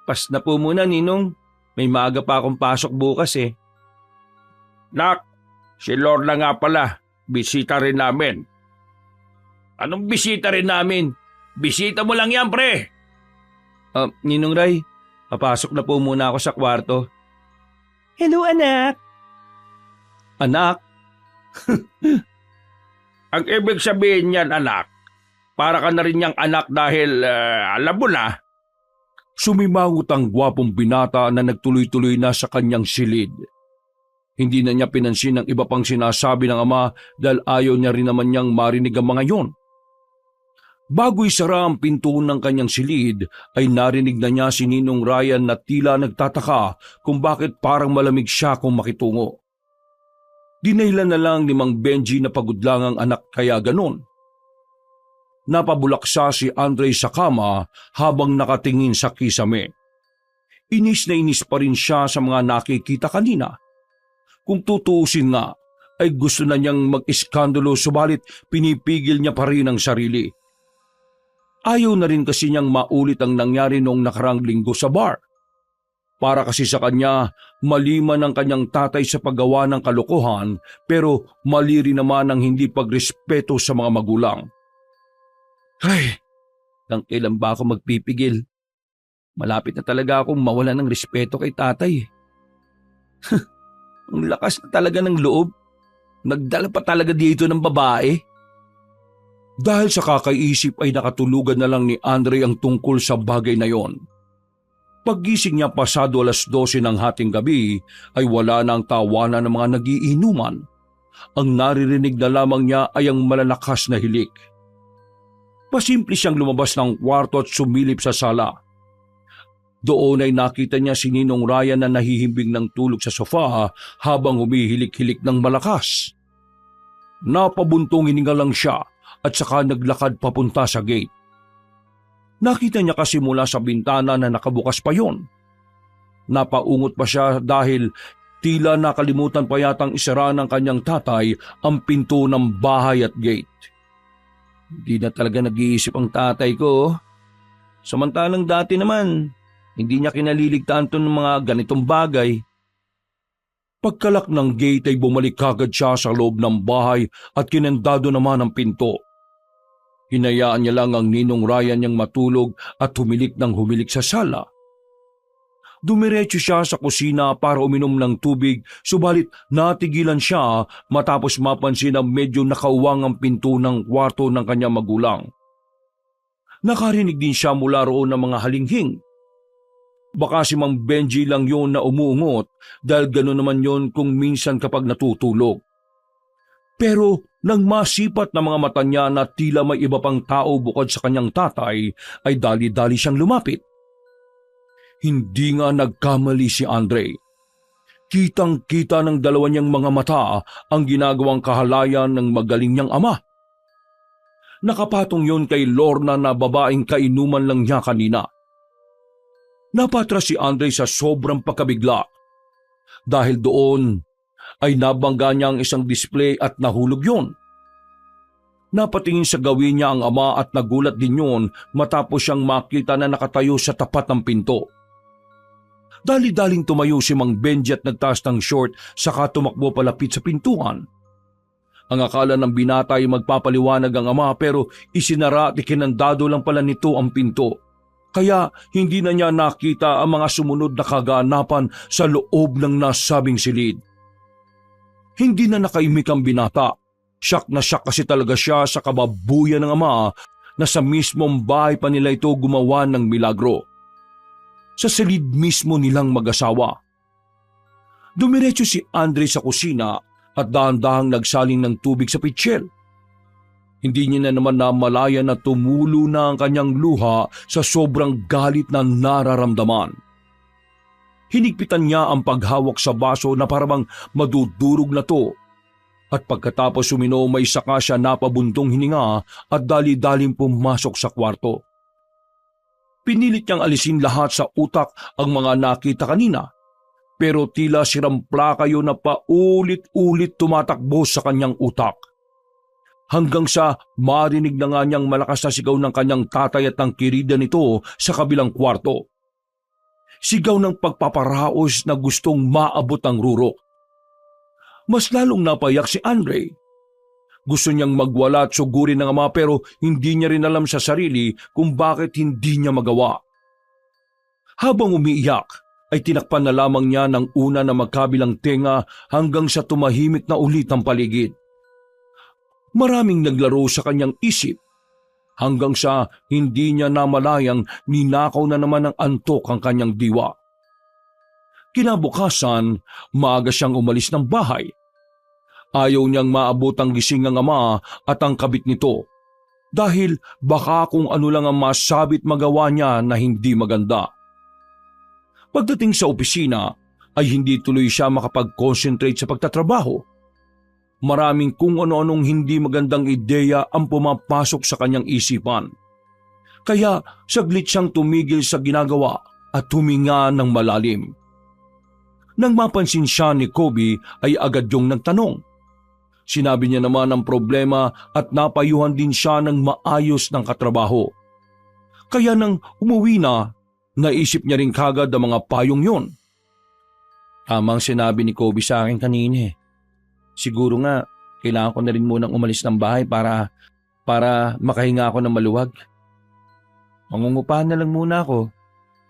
Pas na po muna, Ninong. May maaga pa akong pasok bukas eh. Nak, si Lorna nga pala. Bisita rin namin. Anong bisita rin namin? Bisita mo lang yan, pre. Ninong Ray, papasok na po muna ako sa kwarto. Hello, anak. Anak? Ang ibig sabihin niyan, anak, para ka na rin niyang anak dahil alam mo na. Sumimangot ang gwapong binata na nagtuloy-tuloy na sa kanyang silid. Hindi na niya pinansin ang iba pang sinasabi ng ama dahil ayaw niya rin naman niyang marinig ang mga yon. Bago isara ang pinto ng kanyang silid, ay narinig na niya si Ninong Ryan na tila nagtataka kung bakit parang malamig siya kung makitungo. Dinahilan na lang ni Mang Benji na pagod lang ang anak kaya ganon. Napabulaksa si Andre sa kama habang nakatingin sa kisame. Inis na inis pa rin siya sa mga nakikita kanina. Kung tutuusin nga, ay gusto na niyang mag-iskandalo subalit pinipigil niya pa rin ang sarili. Ayaw na rin kasi niyang maulit ang nangyari noong nakarang linggo sa bar. Para kasi sa kanya, mali man ang kanyang tatay sa paggawa ng kalokohan pero mali rin naman ang hindi pagrespeto sa mga magulang. Ay, hanggang kailan ba ako magpipigil? Malapit na talaga akong mawala ng respeto kay tatay. Ang lakas na talaga ng loob. Nagdala pa talaga dito ng babae. Dahil sa kakaisip ay nakatulugan na lang ni Andre ang tungkol sa bagay na yon. Paggising niya pasado 12:00 ng hating gabi ay wala na ang tawanan ng mga nagiinuman. Ang naririnig na lamang niya ay ang malalakas na hilik. Pasimple siyang lumabas ng kwarto at sumilip sa sala. Doon ay nakita niya si Ninong Ryan na nahihimbing ng tulog sa sofa habang humihilik-hilik ng malakas. Napabuntong hininga lang siya at saka naglakad papunta sa gate. Nakita niya kasi mula sa bintana na nakabukas pa yon. Napaungot pa siya dahil tila nakalimutan pa yatang isara ng kanyang tatay ang pinto ng bahay at gate. Hindi na talaga nag-iisip ang tatay ko. Samantalang dati naman, hindi niya kinaliligtaan to ng mga ganitong bagay. Pagkalak ng gate ay bumalik kagad siya sa loob ng bahay at kinandado naman ang pinto. Hinayaan niya lang ang Ninong Ryan niyang matulog at humilik ng humilik sa sala. Dumiretso siya sa kusina para uminom ng tubig subalit natigilan siya matapos mapansin na medyo nakauwang ang pinto ng kwarto ng kanyang magulang. Nakarinig din siya mula roon ng mga halinghing. Baka si Mang Benji lang yon na umuungot dahil gano'n naman yon kung minsan kapag natutulog. Pero nang masipat na mga mata niya na tila may iba pang tao bukod sa kanyang tatay, ay dali-dali siyang lumapit. Hindi nga nagkamali si Andre. Kitang-kita ng dalawa niyang mga mata ang ginagawang kahalayan ng magaling niyang ama. Nakapatong yon kay Lorna na babaeng kainuman lang niya kanina. Napatras si Andre sa sobrang pagkabigla. Dahil doon ay nabangga niya ang isang display at nahulog yon. Napatingin sa gawin niya ang ama at nagulat din yon matapos siyang makita na nakatayo sa tapat ng pinto. Dali-daling tumayo si Mang Benji at nagtaas ng short saka tumakbo palapit sa pintuan. Ang akala ng binata ay magpapaliwanag ang ama pero isinara at ikinandado lang pala nito ang pinto. Kaya hindi na niya nakita ang mga sumunod na kaganapan sa loob ng nasabing silid. Hindi na nakaimik ang binata. Siyak na siyak kasi talaga siya sa kababuyan ng ama na sa mismong bahay pa nila ito gumawa ng milagro. Sa silid mismo nilang mag-asawa. Dumiretso si Andre sa kusina at dahan-dahang nagsaling ng tubig sa pitsil. Hindi niya na naman namalayan na tumulo na ang kanyang luha sa sobrang galit na nararamdaman. Hinigpitan niya ang paghawak sa baso na parang madudurog na to. At pagkatapos uminom ay saka siya napabuntong hininga at dali-daling pumasok sa kwarto. Pinilit niyang alisin lahat sa utak ang mga nakita kanina. Pero tila sirampla kayo na paulit-ulit tumatakbo sa kanyang utak. Hanggang sa marinig na nga niyang malakas na sigaw ng kanyang tatay at ng kirida nito sa kabilang kwarto. Sigaw ng pagpaparaos na gustong maabot ang rurok. Mas lalong napayak si Andre. Gusto niyang magwala at sugurin ng ama pero hindi niya rin alam sa sarili kung bakit hindi niya magawa. Habang umiiyak, ay tinakpan na lamang niya ng una na magkabilang tenga hanggang sa tumahimik na ulit ang paligid. Maraming naglaro sa kanyang isip hanggang sa hindi niya namalayang ninakaw na naman ng antok ang kanyang diwa. Kinabukasan, maaga siyang umalis ng bahay. Ayaw niyang maabot ang gising ng ama at ang kabit nito dahil baka kung ano lang ang masabit magawa niya na hindi maganda. Pagdating sa opisina ay hindi tuloy siya makapag-concentrate sa pagtatrabaho. Maraming kung ano-anong hindi magandang ideya ang pumapasok sa kanyang isipan. Kaya saglit siyang tumigil sa ginagawa at huminga ng malalim. Nang mapansin siya ni Kobe ay agad yung nagtanong. Sinabi niya naman ang problema at napayuhan din siya ng maayos ng katrabaho. Kaya nang umuwi na, naisip niya rin kagad ang mga payong yon. Tamang sinabi ni Kobe sa akin kanina. Siguro nga, kailangan ko na rin munang umalis ng bahay para makahinga ako ng maluwag. Mangungupahan na lang muna ako,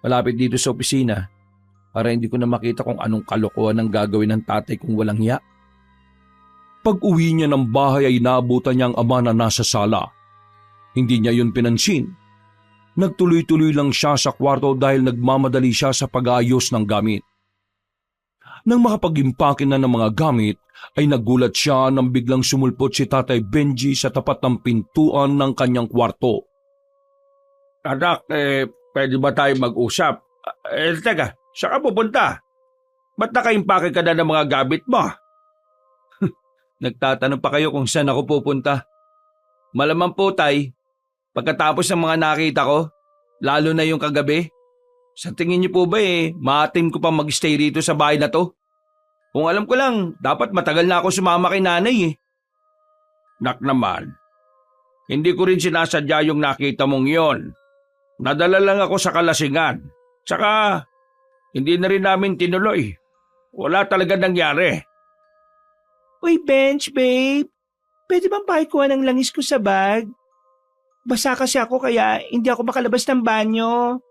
malapit dito sa opisina, para hindi ko na makita kung anong kalokohan ang gagawin ng tatay kung walang hiya. Pag-uwi niya ng bahay ay naabutan niya ang ama na nasa sala. Hindi niya yun pinansin. Nagtuloy-tuloy lang siya sa kwarto dahil nagmamadali siya sa pag-aayos ng gamit. Nang makapag-impake na ng mga gamit, ay nagulat siya nang biglang sumulpot si Tatay Benji sa tapat ng pintuan ng kanyang kwarto. Anak, pwede ba tayo mag-usap? Teka, saan ka pupunta? Ba't nakaimpake ka na ng mga gamit mo? Nagtatanong pa kayo kung saan ako pupunta. Malamang po, Tay, pagkatapos ng mga nakita ko, lalo na yung kagabi, sa tingin niyo po ba maatim ko pa mag-stay rito sa bahay na to? Kung alam ko lang, dapat matagal na ako sumama kay nanay. Nak naman, hindi ko rin sinasadya yung nakita mong yon. Nadala lang ako sa kalasingan. Tsaka, hindi na rin namin tinuloy. Wala talaga nangyari. Uy, Bench, babe. Pwede bang pakikuha ng langis ko sa bag? Basa kasi ako kaya hindi ako makalabas ng banyo.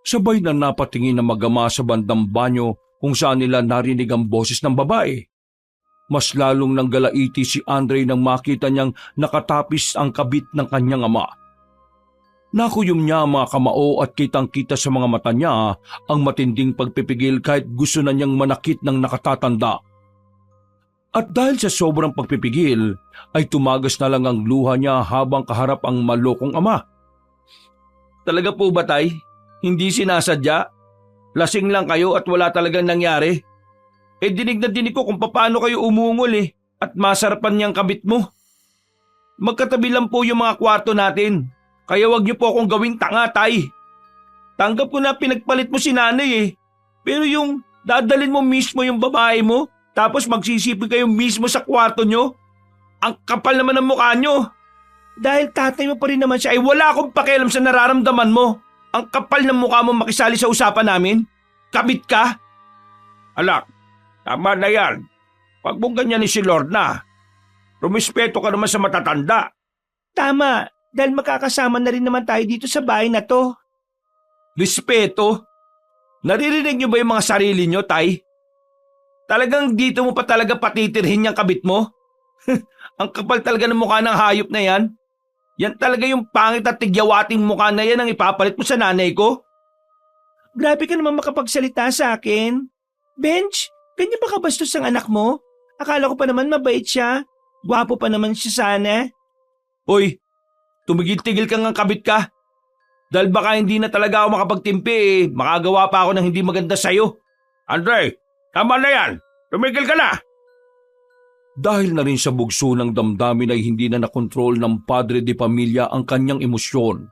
Sabay na napatingin ng mag-ama sa bandang banyo kung saan nila narinig ang boses ng babae. Mas lalong nanggalaiti si Andre nang makita niyang nakatapis ang kabit ng kanyang ama. Nakuyom niya ang mga kamao at kitang-kita sa mga mata niya ang matinding pagpipigil kahit gusto na niyang manakit ng nakatatanda. At dahil sa sobrang pagpipigil, ay tumagas na lang ang luha niya habang kaharap ang malokong ama. Talaga po ba, Tay? Hindi sinasadya? Lasing lang kayo at wala talagang nangyari? Dinig na dinig ko kung paano kayo umungol at masarapan niyang kabit mo. Magkatabi lang po yung mga kwarto natin. Kaya wag niyo po akong gawing tanga, Tay. Tanggap ko na pinagpalit mo si nanay eh. Pero yung dadalin mo mismo yung babae mo, tapos magsisipin kayo mismo sa kwarto nyo, ang kapal naman ng mukha nyo. Dahil tatay mo pa rin naman siya, Ay wala akong pakialam sa nararamdaman mo. Ang kapal ng mukha mo makisali sa usapan namin. Kabit ka? Alak, tama na yan. Huwag mong ganyan ni si Lorna. Rumispeto ka naman sa matatanda. tama, dahil makakasama na rin naman tayo dito sa bahay na to. Respeto? Naririnig niyo ba yung mga sarili niyo, Tay? Talagang dito mo pa talaga patitirhin yung kabit mo? Ang kapal talaga ng mukha ng hayop na yan. Yan talaga yung pangit at tigyawating mukha na yan ang ipapalit mo sa nanay ko? Grabe ka naman makapagsalita sa akin. Bench, ganyan ba kabastos ang anak mo? Akala ko pa naman mabait siya. Gwapo pa naman siya sana. Hoy, tumigil-tigil kang ang kabit ka. Dahil baka hindi na talaga ako makapagtimpi makagawa pa ako ng hindi maganda sa'yo. Andre, tama na yan. Tumigil ka na. Dahil na rin sa bugso ng damdamin ay hindi na nakontrol ng padre de pamilya ang kanyang emosyon.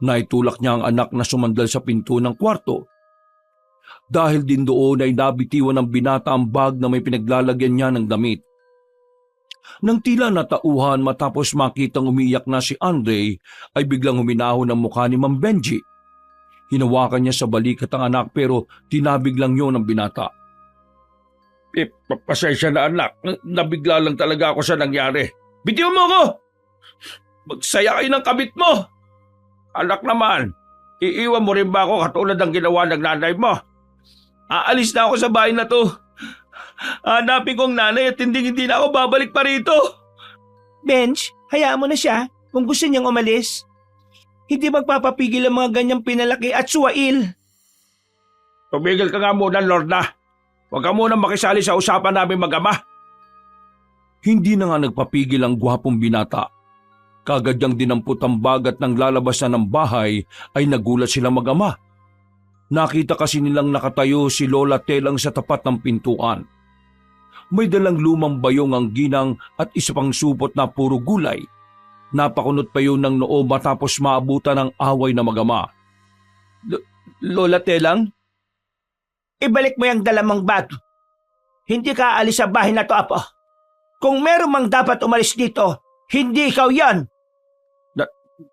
Naitulak niya ang anak na sumandal sa pinto ng kwarto. Dahil din doon ay nabitiwan ng binata ang bag na may pinaglalagyan niya ng damit. Nang tila natauhan matapos makitang umiyak na si Andre, ay biglang huminahon ang mukha ni Mang Benji. Hinawakan niya sa balikat ang anak pero tinabig lang yun ng binata. Pasensya na anak, nabigla lang talaga ako sa nangyari. Bitiw mo ko! Magsaya kayo ng kabit mo! Anak naman, iiwan mo rin ba ako katulad ng ginawa ng nanay mo? Aalis na ako sa bahay na to. Hanapin kong nanay at hindi na ako babalik pa rito. Bench, hayaan mo na siya kung gusto niyang umalis. Hindi magpapapigil ang mga ganyang pinalaki at suwail. Tumigil ka nga muna, Lorna. Huwag ka muna makisali sa usapan namin mag-ama. Hindi na nga nagpapigil ang gwapong binata. Kagad niyang dinampot ang bag at nang lalabas na ng bahay ay nagulat sila mag-ama. Nakita kasi nilang nakatayo si Lola Telang sa tapat ng pintuan. May dalang lumang bayong ang ginang at isa pang supot na puro gulay. Napakunot pa yun ng noo matapos maabutan ng away na mag-ama. Lola Telang? Ibalik mo yung dalamang bag. Hindi ka aalis sa bahay na to, Apo. Kung meron mang dapat umalis dito, hindi ikaw yan.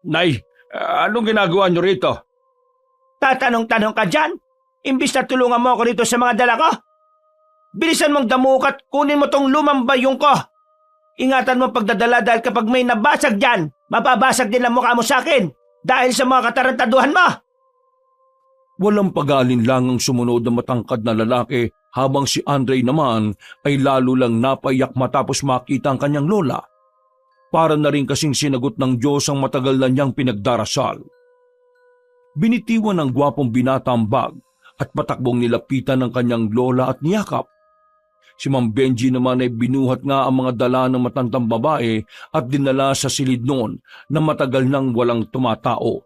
Nay, anong ginagawa niyo rito? Tatanong-tanong ka dyan? Imbis na tulungan mo ako rito sa mga dala ko? Bilisan mong damukat, kunin mo tong lumang bayong ko. Ingatan mo pagdadala dahil kapag may nabasag dyan, mapabasag din ang mukha mo sa akin dahil sa mga katarantaduhan mo. Walang pag-aalinlangang sumunod na matangkad na lalaki habang si Andre naman ay lalo lang napaiyak matapos makita ang kanyang lola. Para na rin kasing sinagot ng Diyos ang matagal na niyang pinagdarasal. Binitiwan ng gwapong binata ang bag at patakbong nilapitan ng kanyang lola at niyakap. Si Mang Benji naman ay binuhat nga ang mga dala ng matandang babae at dinala sa silid noon na matagal nang walang tumatao.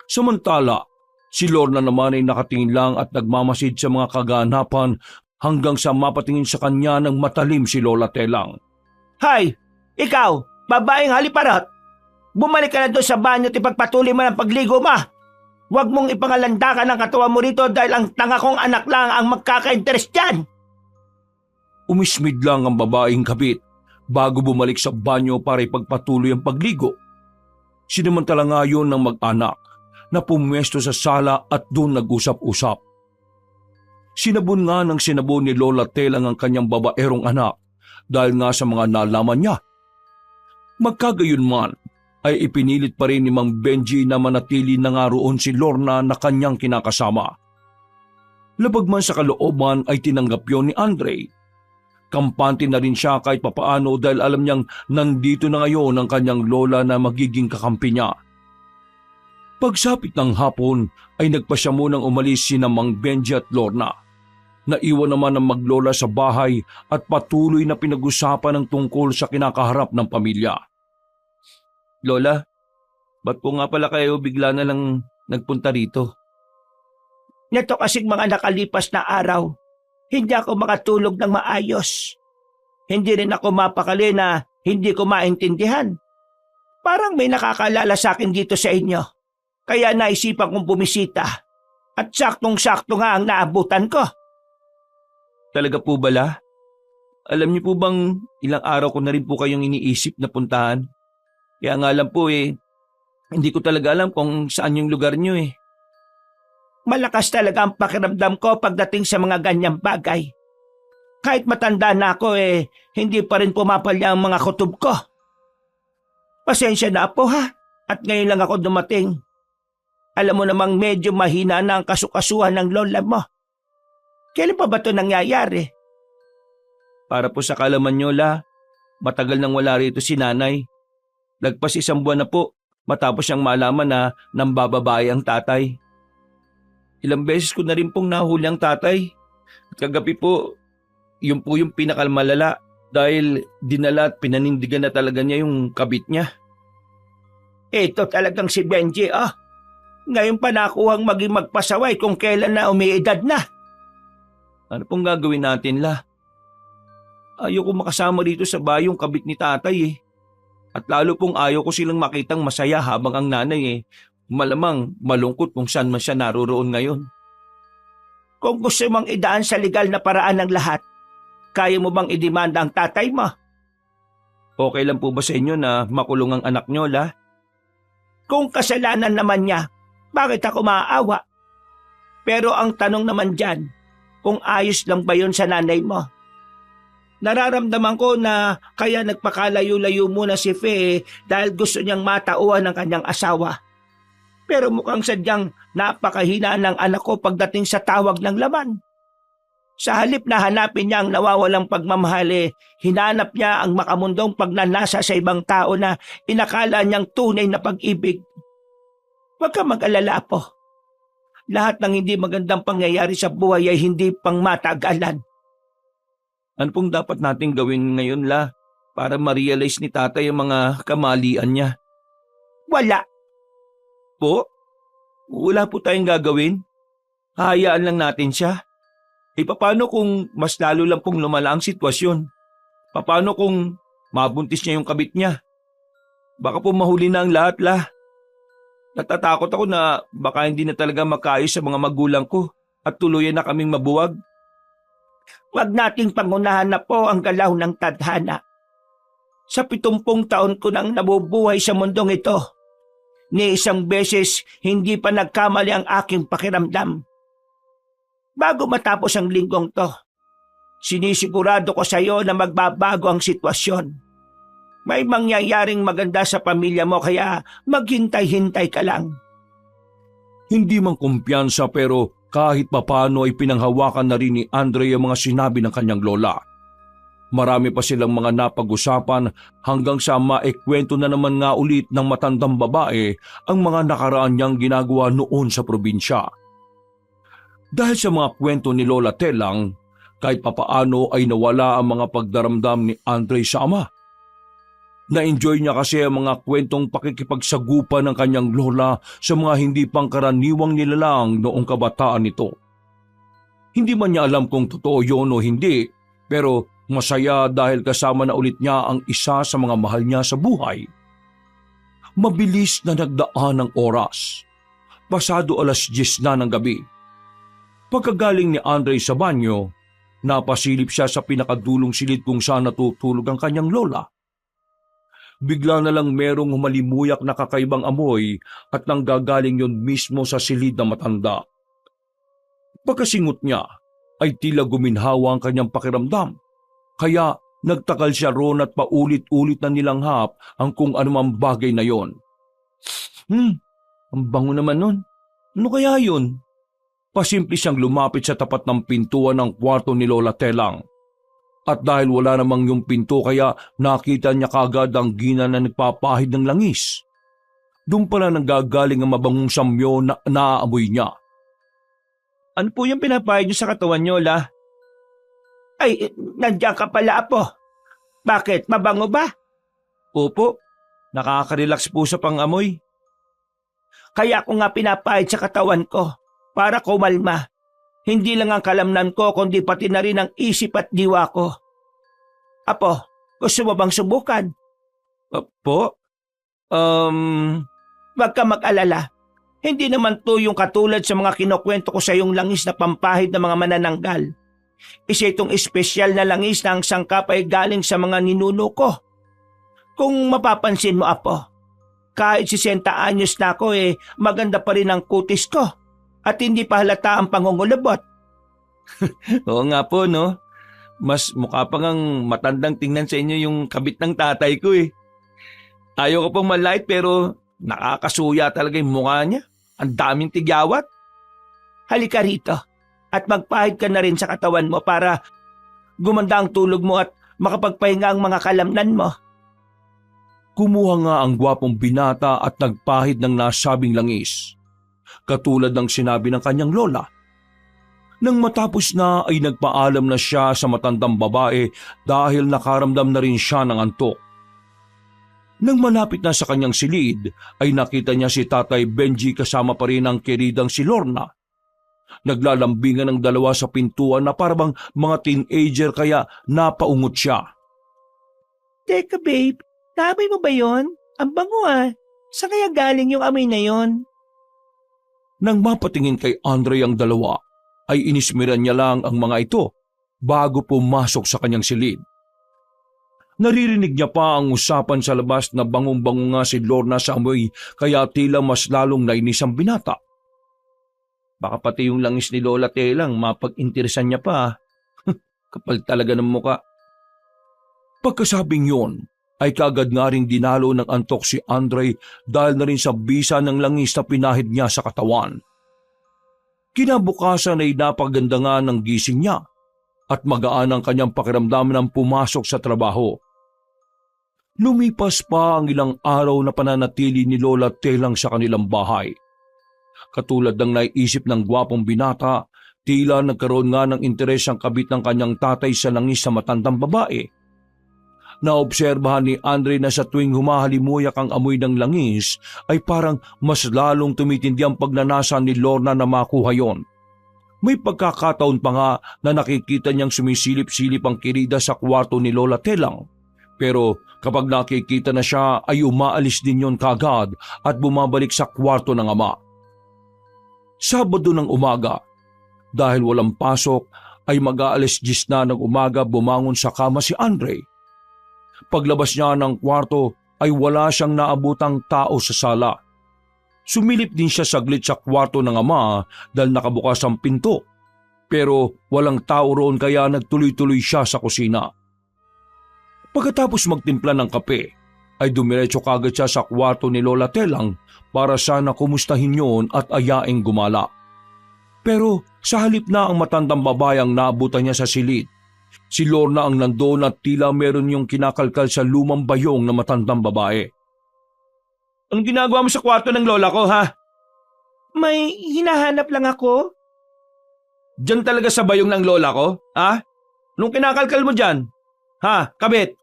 Samantala, si Lorna naman ay nakatingin lang at nagmamasid sa mga kaganapan hanggang sa mapatingin sa kanya ng matalim si Lola Telang. Hay! Ikaw, babaeng haliparot! Bumalik ka na doon sa banyo at ipagpatuloy mo ng pagligo mo! Huwag mong ipangalandakan ang katawan mo rito dahil ang tanga kong anak lang ang magkaka-interest dyan! Umismid lang ang babaeng kabit bago bumalik sa banyo para ipagpatuloy ang pagligo. Sinamantala nga yun ng mag-anak na pumwesto sa sala at doon nag-usap-usap. Sinabon nga ng sinabon ni Lola Telang ang kanyang babaerong anak dahil nga sa mga nalaman niya. Magkagayon man ay ipinilit pa rin ni Mang Benji na manatili na nga roon si Lorna na kanyang kinakasama. Labag man sa kalooban ay tinanggap yon ni Andre. Kampante na rin siya kahit papaano dahil alam niyang nandito na ngayon ang kanyang lola na magiging kakampi niya. Pagsapit ng hapon ay nagpasya munang umalis sina Mang Benji at Lorna. Naiwan naman ang maglola sa bahay at patuloy na pinag-usapan ng tungkol sa kinakaharap ng pamilya. Lola, ba't po nga pala kayo bigla na lang nagpunta rito? Neto kasing mga nakalipas na araw, hindi ako makatulog ng maayos. Hindi rin ako mapakali na Hindi ko maintindihan. Parang may nakakalala sa akin dito sa inyo. Kaya naisipan kong bumisita. At saktong-sakto nga ang naabutan ko. Talaga po ba, La? Alam niyo po bang ilang araw ko na rin po kayong iniisip na puntahan? Kaya nga lang po hindi ko talaga alam kung saan yung lugar niyo eh. Malakas talaga ang pakiramdam ko pagdating sa mga ganyang bagay. Kahit matanda na ako hindi pa rin pumapalya ang mga kutob ko. Pasensya na po ha, at ngayon lang ako dumating. Alam mo namang medyo mahina na ang kasukasuhan ng lola mo. Kailan pa ba ito nangyayari? Para po sa kalaman niyo, La, matagal nang wala rito si nanay. Lagpas 1 buwan na po matapos siyang malaman na nambababae ang tatay. Ilang beses ko na rin pong nahuli ang tatay. At kagabi po, yun po yung pinakamalala dahil dinala at pinanindigan na talaga niya yung kabit niya. Ito talagang si Benji Ngayon pa nakuhang maging magpasaway kung kailan na umiidad na. Ano pong gagawin natin, La? Ayaw ko makasama dito sa bayong kabit ni tatay eh. At lalo pong ayaw ko silang makitang masaya habang ang nanay malamang malungkot kung saan man siya naroroon ngayon. Kung gusto mong idaan sa legal na paraan ng lahat, kaya mo bang idemanda ang tatay mo? Okay lang po ba sa inyo na makulong ang anak niyo, La? Kung kasalanan naman niya, bakit ako maaawa? Pero ang tanong naman dyan, kung ayos lang ba yun sa nanay mo? Nararamdaman ko na kaya nagpakalayo-layo muna si Fe dahil gusto niyang matauhan ng kanyang asawa. Pero mukhang sadyang napakahina ng anak ko pagdating sa tawag ng laman. Sa halip na hanapin niya ang nawawalang pagmamahal, hinanap niya ang makamundong pagnanasa sa ibang tao na inakala niyang tunay na pag-ibig. Huwag ka mag-alala po. Lahat ng hindi magandang pangyayari sa buhay ay hindi pang matagalan. Ano pong dapat nating gawin ngayon, La, para ma-realize ni tatay ang mga kamalian niya? Wala. Po? Wala po tayong gagawin? Hahayaan lang natin siya? Paano kung mas lalo lang pong lumala ang sitwasyon? Paano kung mabuntis niya yung kabit niya? Baka po mahuli na ang lahat, La. Natatakot ako na baka hindi na talaga makaayos sa mga magulang ko at tuluyan na kaming mabuwag. Huwag nating pangunahan na po ang galaw ng tadhana. Sa 70 taon ko nang nabubuhay sa mundong ito, ni isang beses hindi pa nagkamali ang aking pakiramdam. Bago matapos ang linggong to, sinisigurado ko sa iyo na magbabago ang sitwasyon. May mangyayaring maganda sa pamilya mo kaya maghintay-hintay ka lang. Hindi man kumpiyansa pero kahit papano ay pinanghawakan na rin ni Andre ang mga sinabi ng kanyang lola. Marami pa silang mga napag-usapan hanggang sa maikwento na naman nga ulit ng matandang babae ang mga nakaraan niyang ginagawa noon sa probinsya. Dahil sa mga kwento ni Lola Telang, kahit papaano ay nawala ang mga pagdaramdam ni Andre sa ama. Na-enjoy niya kasi ang mga kwentong pakikipagsagupan ng kanyang lola sa mga hindi pangkaraniwang nilalang noong kabataan nito. Hindi man niya alam kung totoo yun o hindi, pero masaya dahil kasama na ulit niya ang isa sa mga mahal niya sa buhay. Mabilis na nagdaan ng oras. Pasado 10:00 na ng gabi. Pagkagaling ni Andre sa banyo, napasilip siya sa pinakadulong silid kung saan natutulog ang kanyang lola. Bigla na lang merong humalimuyak na kakaibang amoy at nanggagaling yon mismo sa silid na matanda. Pagkasingot niya ay tila guminhawa ang kanyang pakiramdam. Kaya nagtakal siya roon at paulit-ulit na nilanghap ang kung anumang bagay na yon. Ang bango naman nun. Ano kaya yun? Pasimple siyang lumapit sa tapat ng pintuan ng kwarto ni Lola Telang. At dahil wala namang yung pinto kaya nakita niya kagad ang gina na nagpapahid ng langis. Doon pala nanggagaling ang mabangong samyo na naaamoy niya. Ano po yung pinapahid niyo sa katawan niyo, La? Ay, nandiyan ka pala, Apo. Bakit? Mabango ba? Opo, nakaka-relax po sa pangamoy. Kaya ako nga pinapahid sa katawan ko para kumalma. Hindi lang ang kalamnan ko kundi pati na rin ang isip at diwa ko. Apo, Gusto mo bang subukan? Po? Huwag ka mag-alala. Hindi naman to yung katulad sa mga kinukwento ko sa yung langis na pampahid ng mga manananggal. Isa itong espesyal na langis na ang sangkap ay galing sa mga ninuno ko. Kung mapapansin mo, Apo, kahit 60 anyos na ako maganda pa rin ang kutis ko at hindi pa halata ang pangungulubot. Oo nga po, no? Mas mukha pa ngang matandang tingnan sa inyo yung kabit ng tatay ko eh. Ayaw ko pong malait pero nakakasuya talaga yung mukha niya. Ang daming tigyawat. Halika rito at magpahid ka na rin sa katawan mo para gumanda ang tulog mo at makapagpahinga ang mga kalamnan mo. Kumuha nga ang gwapong binata at nagpahid ng nasabing langis, katulad ng sinabi ng kanyang lola. Nang matapos na ay nagpaalam na siya sa matandang babae dahil nakaramdam na rin siya ng antok. Nang malapit na sa kanyang silid ay nakita niya si Tatay Benji kasama pa rin ang kiridang si Lorna. Naglalambingan ng dalawa sa pintuan na parang mga teenager kaya napaungot siya. Teka babe, naamoy mo ba yon? Ang bango ah. Saan kaya galing yung amoy na yon? Nang mapatingin kay Andre ang dalawa, ay inismiran niya lang ang mga ito bago pumasok sa kanyang silid. Naririnig niya pa ang usapan sa labas na bangong-bango nga si Lorna sa amoy kaya tila mas lalong nainis ang binata. Baka pati yung langis ni Lola Telang mapag-interesan niya pa. Kapal talaga ng muka. Pagkasabing yon, ay kagad nga ring dinalo ng antok si Andre dahil na rin sa bisa ng langis na pinahid niya sa katawan. Kinabukasan ay napaganda nga ng gising niya at magaan ang kanyang pakiramdam nang pumasok sa trabaho. Lumipas pa ang ilang araw na pananatili ni Lola Telang sa kanilang bahay. Katulad ng naiisip ng gwapong binata, tila nagkaroon nga ng interes ang kabit ng kanyang tatay sa langis sa matandang babae. Naobserbahan ni Andre na sa tuwing humahalimuyak ang amoy ng langis ay parang mas lalong tumitindi ang pagnanasa ni Lorna na makuha yon. May pagkakataon pa nga na nakikita niyang sumisilip-silip ang kirida sa kwarto ni Lola Telang. Pero kapag nakikita na siya ay umaalis din yon kagad at bumabalik sa kwarto ng ama. Sabado ng umaga, dahil walang pasok ay mag-aalis 10 na ng umaga bumangon sa kama si Andre. Paglabas niya ng kwarto ay wala siyang naabutang tao sa sala. Sumilip din siya saglit sa kwarto ng ama dahil nakabukas ang pinto. Pero walang tao roon kaya nagtuloy-tuloy siya sa kusina. Pagkatapos magtimpla ng kape, ay dumiretso kagad siya sa kwarto ni Lola Telang para sana kumustahin yon at ayaing gumala. Pero sa halip na ang matandang babae ang naabutan niya sa silid, si Lorna ang nandoon at tila meron yung kinakalkal sa lumang bayong na matandang babae. Anong ginagawa mo sa kwarto ng lola ko, ha? May hinahanap lang ako. Diyan talaga sa bayong ng lola ko, ha? Nung kinakalkal mo dyan? Ha, kabit?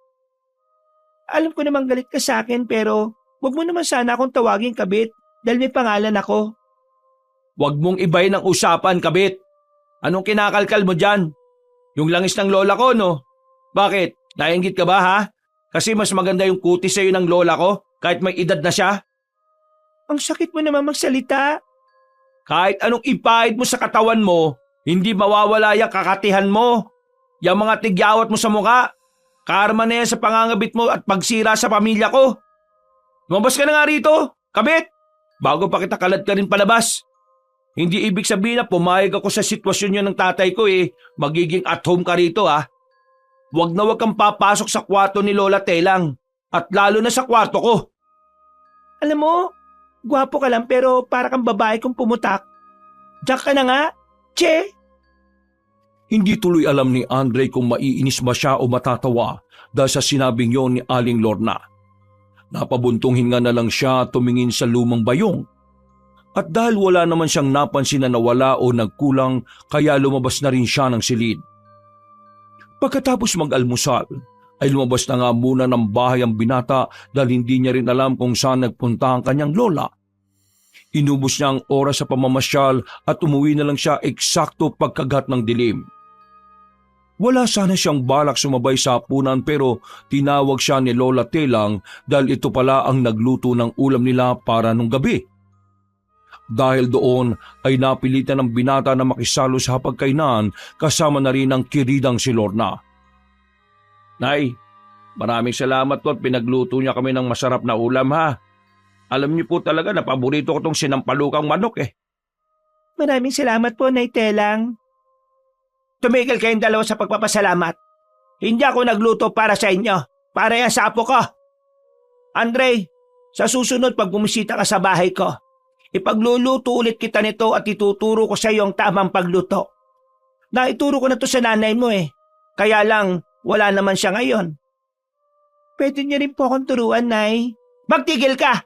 Alam ko namang galit ka sa akin pero huwag mo naman sana akong tawagin kabit dahil may pangalan ako. Huwag mong ibayin ang usapan, kabit. Anong kinakalkal mo dyan? Yung langis ng lola ko, no? Bakit? Nainggit ka ba, ha? Kasi mas maganda yung kutis sa'yo ng lola ko kahit may edad na siya. Ang sakit mo naman magsalita. Kahit anong ipahid mo sa katawan mo, hindi mawawala yung kakatihan mo. Yung mga tigyawat mo sa muka, karma na yan sa pangangabit mo at pagsira sa pamilya ko. Lumabas ka na nga rito, kabit, bago pa kita kalad ka rin palabas. Hindi ibig sabihin na pumayag ako sa sitwasyon nyo ng tatay ko magiging at home ka rito ha. Huwag na huwag kang papasok sa kwarto ni Lola Telang at lalo na sa kwarto ko. Alam mo, gwapo ka lang pero para kang babae kung pumutak. Diyak ka na nga, che! Hindi tuloy alam ni Andre kung maiinis ba siya o matatawa dahil sa sinabing yon ni Aling Lorna. Napabuntong hinga na lang siya tumingin sa lumang bayong. At dahil wala naman siyang napansin na nawala o nagkulang kaya lumabas na rin siya ng silid. Pagkatapos mag-almusal ay lumabas na nga muna ng bahay ang binata dahil hindi niya rin alam kung saan nagpunta ang kanyang lola. Inubos niya ang oras sa pamamasyal at umuwi na lang siya eksakto pagkagat ng dilim. Wala sana siyang balak sumabay sa hapunan pero tinawag siya ni Lola Telang dahil ito pala ang nagluto ng ulam nila para nung gabi. Dahil doon ay napilitan ng binata na makisalo sa hapagkainan kasama na rin ang kiridang si Lorna. Nay, maraming salamat po at pinagluto niya kami ng masarap na ulam ha. Alam niyo po talaga na paborito ko tong sinampalukang manok eh. Maraming salamat po, Nay Telang. Tumigil kayong dalawa sa pagpapasalamat. Hindi ako nagluto para sa inyo. Para yan sa apo ko. Andre, sa susunod pag bumisita ka sa bahay ko, ipagluluto ulit kita nito at ituturo ko sa iyo ang tamang pagluto. Naituro ko na to sa nanay mo eh. Kaya lang, wala naman siya ngayon. Pwede niya rin po akong turuan, Nay. Magtigil ka!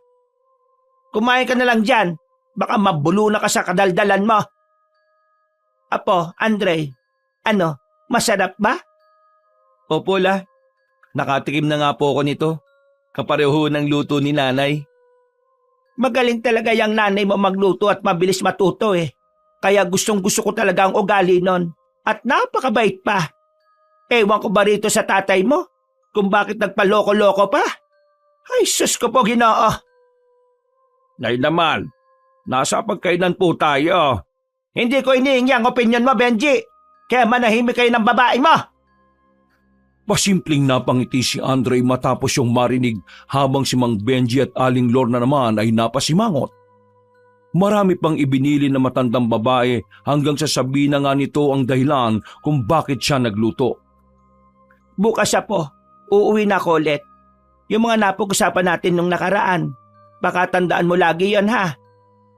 Kumain ka na lang dyan. Baka mabulo na ka sa kadaldalan mo. Apo, Andre, ano, masarap ba? Opo la, nakatikim na nga po ako nito. Kapareho ng luto ni nanay. Magaling talaga yung nanay mo magluto at mabilis matuto eh. Kaya gustong gusto ko talaga ang ugali nun. At napakabait pa. Ewan ko ba rito sa tatay mo? Kung bakit nagpaloko-loko pa? Ay, sus ko po, Ginoo. Nay naman, nasa pagkainan po tayo. Hindi ko inihingi ang opinion mo, Benji. Kaya manahimik kayo ng babae mo. Pasimpleng napangiti si Andre matapos yung marinig habang si Mang Benji at Aling Lorna naman ay napasimangot. Marami pang ibinili na matandang babae hanggang sasabihin na nga nito ang dahilan kung bakit siya nagluto. Bukas po, uuwi na ako ulit. Yung mga napag-usapan natin nung nakaraan, baka tandaan mo lagi yon ha.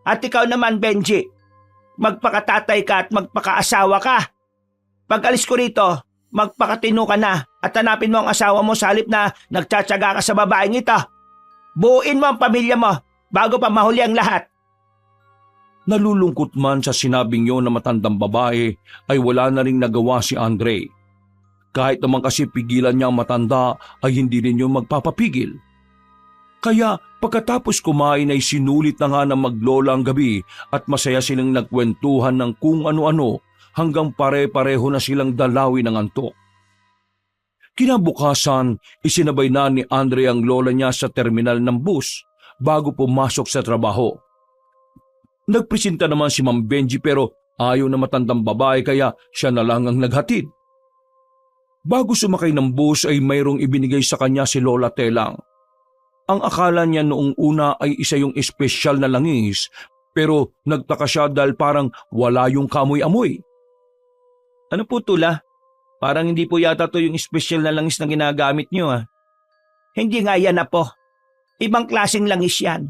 At ikaw naman, Benji, magpakatatay ka at magpakaasawa ka. Pag alis ko rito, magpakatino ka na at hanapin mo ang asawa mo sa halip na nagtsatsaga ka sa babaeng ito. Buuin mo ang pamilya mo bago pa mahuli ang lahat. Nalulungkot man sa sinabing yon na matandang babae ay wala na ring nagawa si Andre. Kahit naman kasi pigilan niya ang matanda ay hindi rin yung magpapapigil. Kaya pagkatapos kumain ay sinulit na nga ng maglola ang gabi at masaya silang nagkwentuhan ng kung ano-ano hanggang pare-pareho na silang dalawin ng antok. Kinabukasan, isinabay na ni Andre ang lola niya sa terminal ng bus bago pumasok sa trabaho. Nagpresenta naman si Mang Benji pero ayaw na matandang babae kaya siya na lang ang naghatid. Bago sumakay ng bus ay mayroong ibinigay sa kanya si Lola Telang. Ang akala niya noong una ay isa yung espesyal na langis pero nagtaka siya dahil parang wala yung kamoy-amoy. Ano po tula? Parang hindi po yata to yung espesyal na langis na ginagamit niyo ah. Hindi nga yan po. Ibang klaseng langis yan.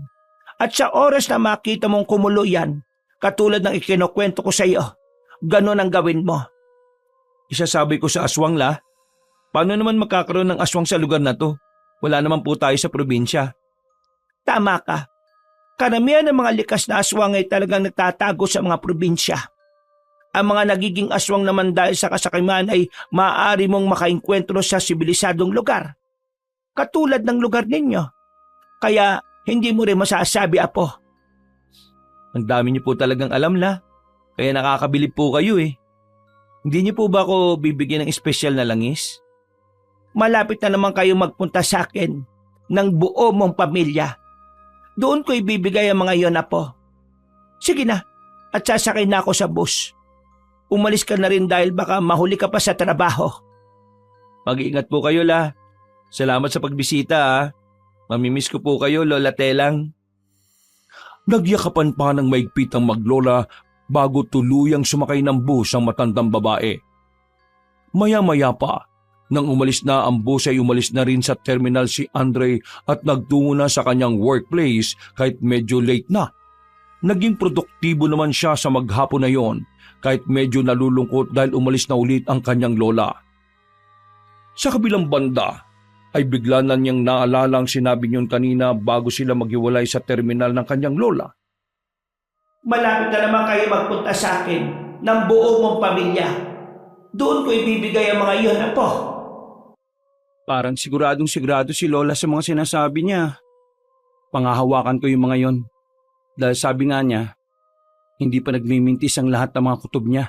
At sa oras na makita mong kumulo yan, katulad ng ikinukwento ko sa iyo, ganon ang gawin mo. Isasabi ko sa aswang la, paano naman magkakaroon ng aswang sa lugar na to? Wala naman po tayo sa probinsya. Tama ka. Karamihan ng mga likas na aswang ay talagang nagtatago sa mga probinsya. Ang mga nagiging aswang naman dahil sa kasakiman ay maaari mong makainkwentro sa sibilisadong lugar. Katulad ng lugar ninyo. Kaya hindi mo rin masasabi, Apo. Ang dami niyo po talagang alam la. Kaya nakakabilib po kayo eh. Hindi niyo po ba ako bibigyan ng espesyal na langis? Malapit na naman kayo magpunta sa akin ng buo mong pamilya. Doon ko ibibigay ang mga iyon, Apo. Sige na, at sasakay na ako sa bus. Umalis ka na rin dahil baka mahuli ka pa sa trabaho. Mag-iingat po kayo la. Salamat sa pagbisita ha. Mamimiss ko po kayo, Lola Telang. Nagyakapan pa ng maigpit ang maglola bago tuluyang sumakay ng bus ang matandang babae. Maya-maya pa, nang umalis na ang bus ay umalis na rin sa terminal si Andre at nagtungo na sa kanyang workplace kahit medyo late na. Naging produktibo naman siya sa maghapon na yon kahit medyo nalulungkot dahil umalis na ulit ang kanyang lola. Sa kabilang banda ay bigla na niyang naalala ang sinabi niyon kanina bago sila maghiwalay sa terminal ng kanyang lola. Malapit na naman kayo magpunta sa akin ng buo mong pamilya. Doon ko ibibigay ang mga iyon, Apo. Parang siguradong-sigurado si Lola sa mga sinasabi niya. Pangahawakan ko yung mga yon. Dahil sabi nga niya, hindi pa nagmimintis ang lahat ng mga kutob niya.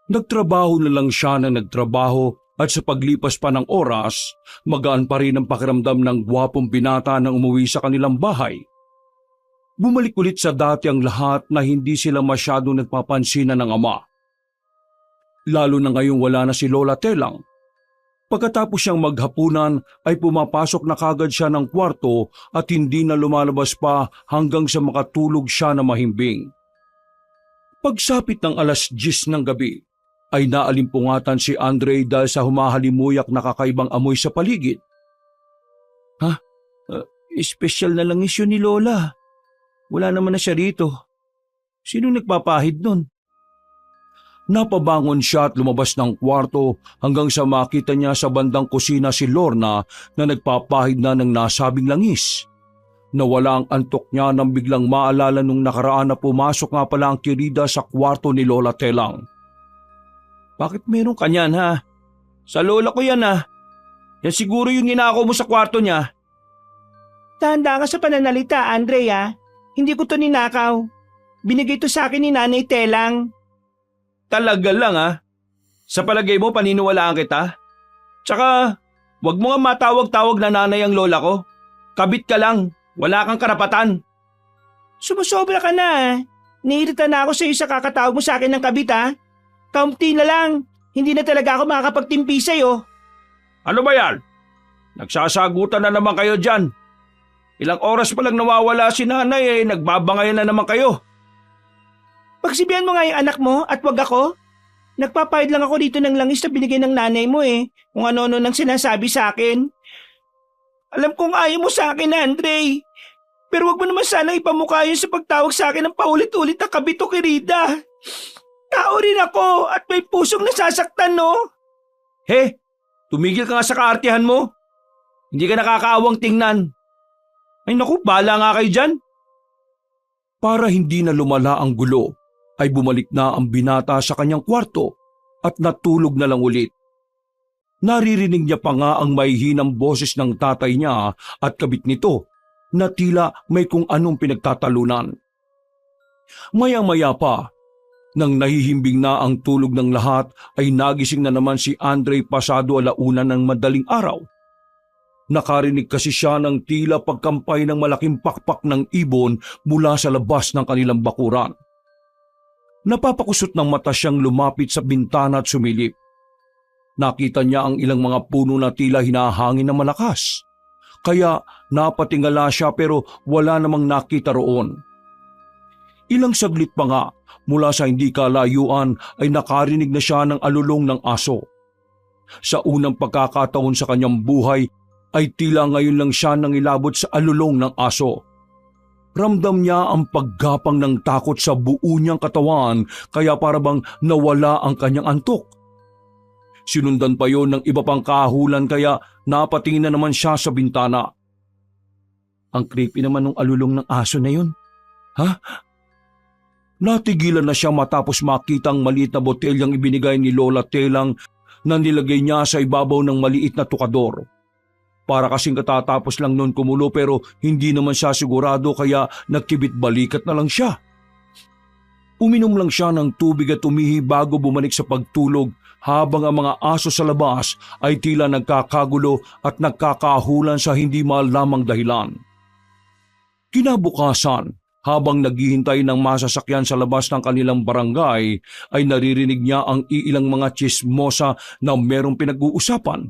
Nagtrabaho na lang siya na nagtrabaho at sa paglipas pa ng oras, magaan pa rin ang pakiramdam ng gwapong binata nang umuwi sa kanilang bahay. Bumalik ulit sa dati ang lahat na hindi sila masyado nagpapansinan ng ama. Lalo na ngayong wala na si Lola Telang. Pagkatapos siyang maghapunan ay pumapasok na kagad siya ng kwarto at hindi na lumalabas pa hanggang sa makatulog siya na mahimbing. Pagsapit ng 10:00 ng gabi, ay naalimpungatan si Andre dahil sa humahalimuyak na kakaibang amoy sa paligid. Espesyal na langis yun ni Lola. Wala naman na siya rito. Sino nagpapahid nun? Napabangon siya at lumabas ng kwarto hanggang sa makita niya sa bandang kusina si Lorna na nagpapahid na ng nasabing langis. Nawala ang antok niya nang biglang maalala nung nakaraan na pumasok nga pala ang kirida sa kwarto ni Lola Telang. Bakit meron ka niyan, ha? Sa lola ko yan, ha? Yan siguro yung ninakaw mo sa kwarto niya. Tanda ka sa pananalita, Andre, ha? Hindi ko to ninakaw. Binigay to sa akin ni Nanay Telang. Talaga lang ha? Sa palagay mo paniniwalaan kita? Tsaka, wag mo nga matawag-tawag na nanay ang lola ko. Kabit ka lang, wala kang karapatan. Sumusobra ka na, ha? Niirita na ako sa iyo sa kakatawag mo sa akin ng kabit, ha? Kaunti na lang. Hindi na talaga ako makakapagtimpi sa'yo. Ano ba yan? Nagsasagutan na naman kayo dyan. Ilang oras pa lang nawawala si nanay nagbabangayan na naman kayo. Pagsibihan mo nga yung anak mo at wag ako. Nagpapahid lang ako dito ng langis na binigay ng nanay mo kung ano-ano nang sinasabi sa akin. Alam kong ayaw mo sa akin, Andre. Pero wag mo naman sana ipamukha yun sa pagtawag sa akin ng paulit-ulit na kabit o kirida. Tao rin ako at may pusong nasasaktan, no? Tumigil ka nga sa kaartihan mo. Hindi ka nakakaawang tingnan. Ay naku, bahala nga kayo dyan. Para hindi na lumala ang gulo, ay bumalik na ang binata sa kanyang kwarto at natulog na lang ulit. Naririnig niya pa nga ang mahihinang boses ng tatay niya at kabit nito na tila may kung anong pinagtatalunan. Maya-maya pa, nang nahihimbing na ang tulog ng lahat ay nagising na naman si Andre pasado 1:00 ng madaling araw. Nakarinig kasi siya ng tila pagkampay ng malaking pakpak ng ibon mula sa labas ng kanilang bakuran. Napapakusot ng mata siyang lumapit sa bintana at sumilip. Nakita niya ang ilang mga puno na tila hinahangin na malakas. Kaya napatingala siya pero wala namang nakita roon. Ilang saglit pa nga mula sa hindi kalayuan ay nakarinig na siya ng alulong ng aso. Sa unang pagkakataon sa kanyang buhay ay tila ngayon lang siya nangilabot sa alulong ng aso. Ramdam niya ang paggapang ng takot sa buo niyang katawan kaya parabang nawala ang kanyang antok. Sinundan pa yon ng iba pang kahulan kaya napatingin na naman siya sa bintana. Ang creepy naman ng alulong ng aso na yun. Natigilan na siya matapos makitang maliit na botelyang ibinigay ni Lola Telang na nilagay niya sa ibabaw ng maliit na tukador. Para kasing katatapos lang noon kumulo pero hindi naman siya sigurado kaya nagkibit balikat na lang siya. Uminom lang siya ng tubig at umihi bago bumalik sa pagtulog habang ang mga aso sa labas ay tila nagkakagulo at nagkakahulan sa hindi malamang dahilan. Kinabukasan, habang naghihintay ng masasakyan sa labas ng kanilang barangay, ay naririnig niya ang iilang mga tsismosa na merong pinag-uusapan.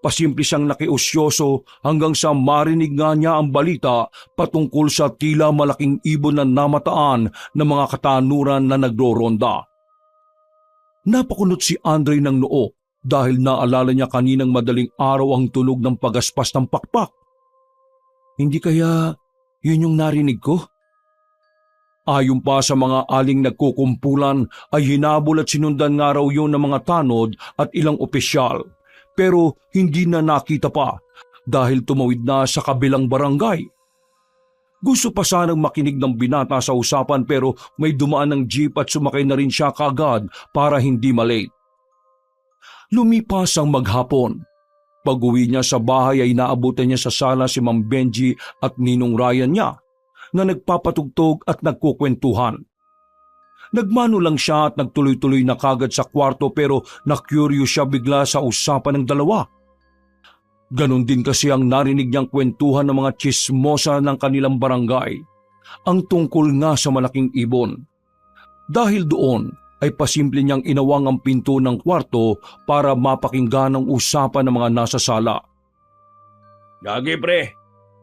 Pasimple siyang nakiusyoso hanggang sa marinig nga niya ang balita patungkol sa tila malaking ibon na namataan ng mga katanuran na nagroronda. Napakunot si Andre ng noo dahil naalala niya kaninang madaling araw ang tunog ng pagaspas ng pakpak. Hindi kaya yun yung narinig ko? Ayon pa sa mga aling nagkukumpulan ay hinabol at sinundan nga raw yun ng mga tanod at ilang opisyal. Pero hindi na nakita pa dahil tumawid na sa kabilang barangay. Gusto pa sanang makinig ng binata sa usapan pero may dumaan ng jeep at sumakay na rin siya kaagad para hindi malate. Lumipas ang maghapon. Pag-uwi niya sa bahay ay naabutan niya sa sala si Ma'am Benji at Ninong Ryan niya na nagpapatugtog at nagkukwentuhan. Nagmano lang siya at nagtuloy-tuloy na kagad sa kwarto pero na-curious siya bigla sa usapan ng dalawa. Ganon din kasi ang narinig niyang kwentuhan ng mga tsismosa ng kanilang barangay, ang tungkol nga sa malaking ibon. Dahil doon ay pasimple niyang inawang ang pinto ng kwarto para mapakinggan ang usapan ng mga nasa sala. Gagi pre,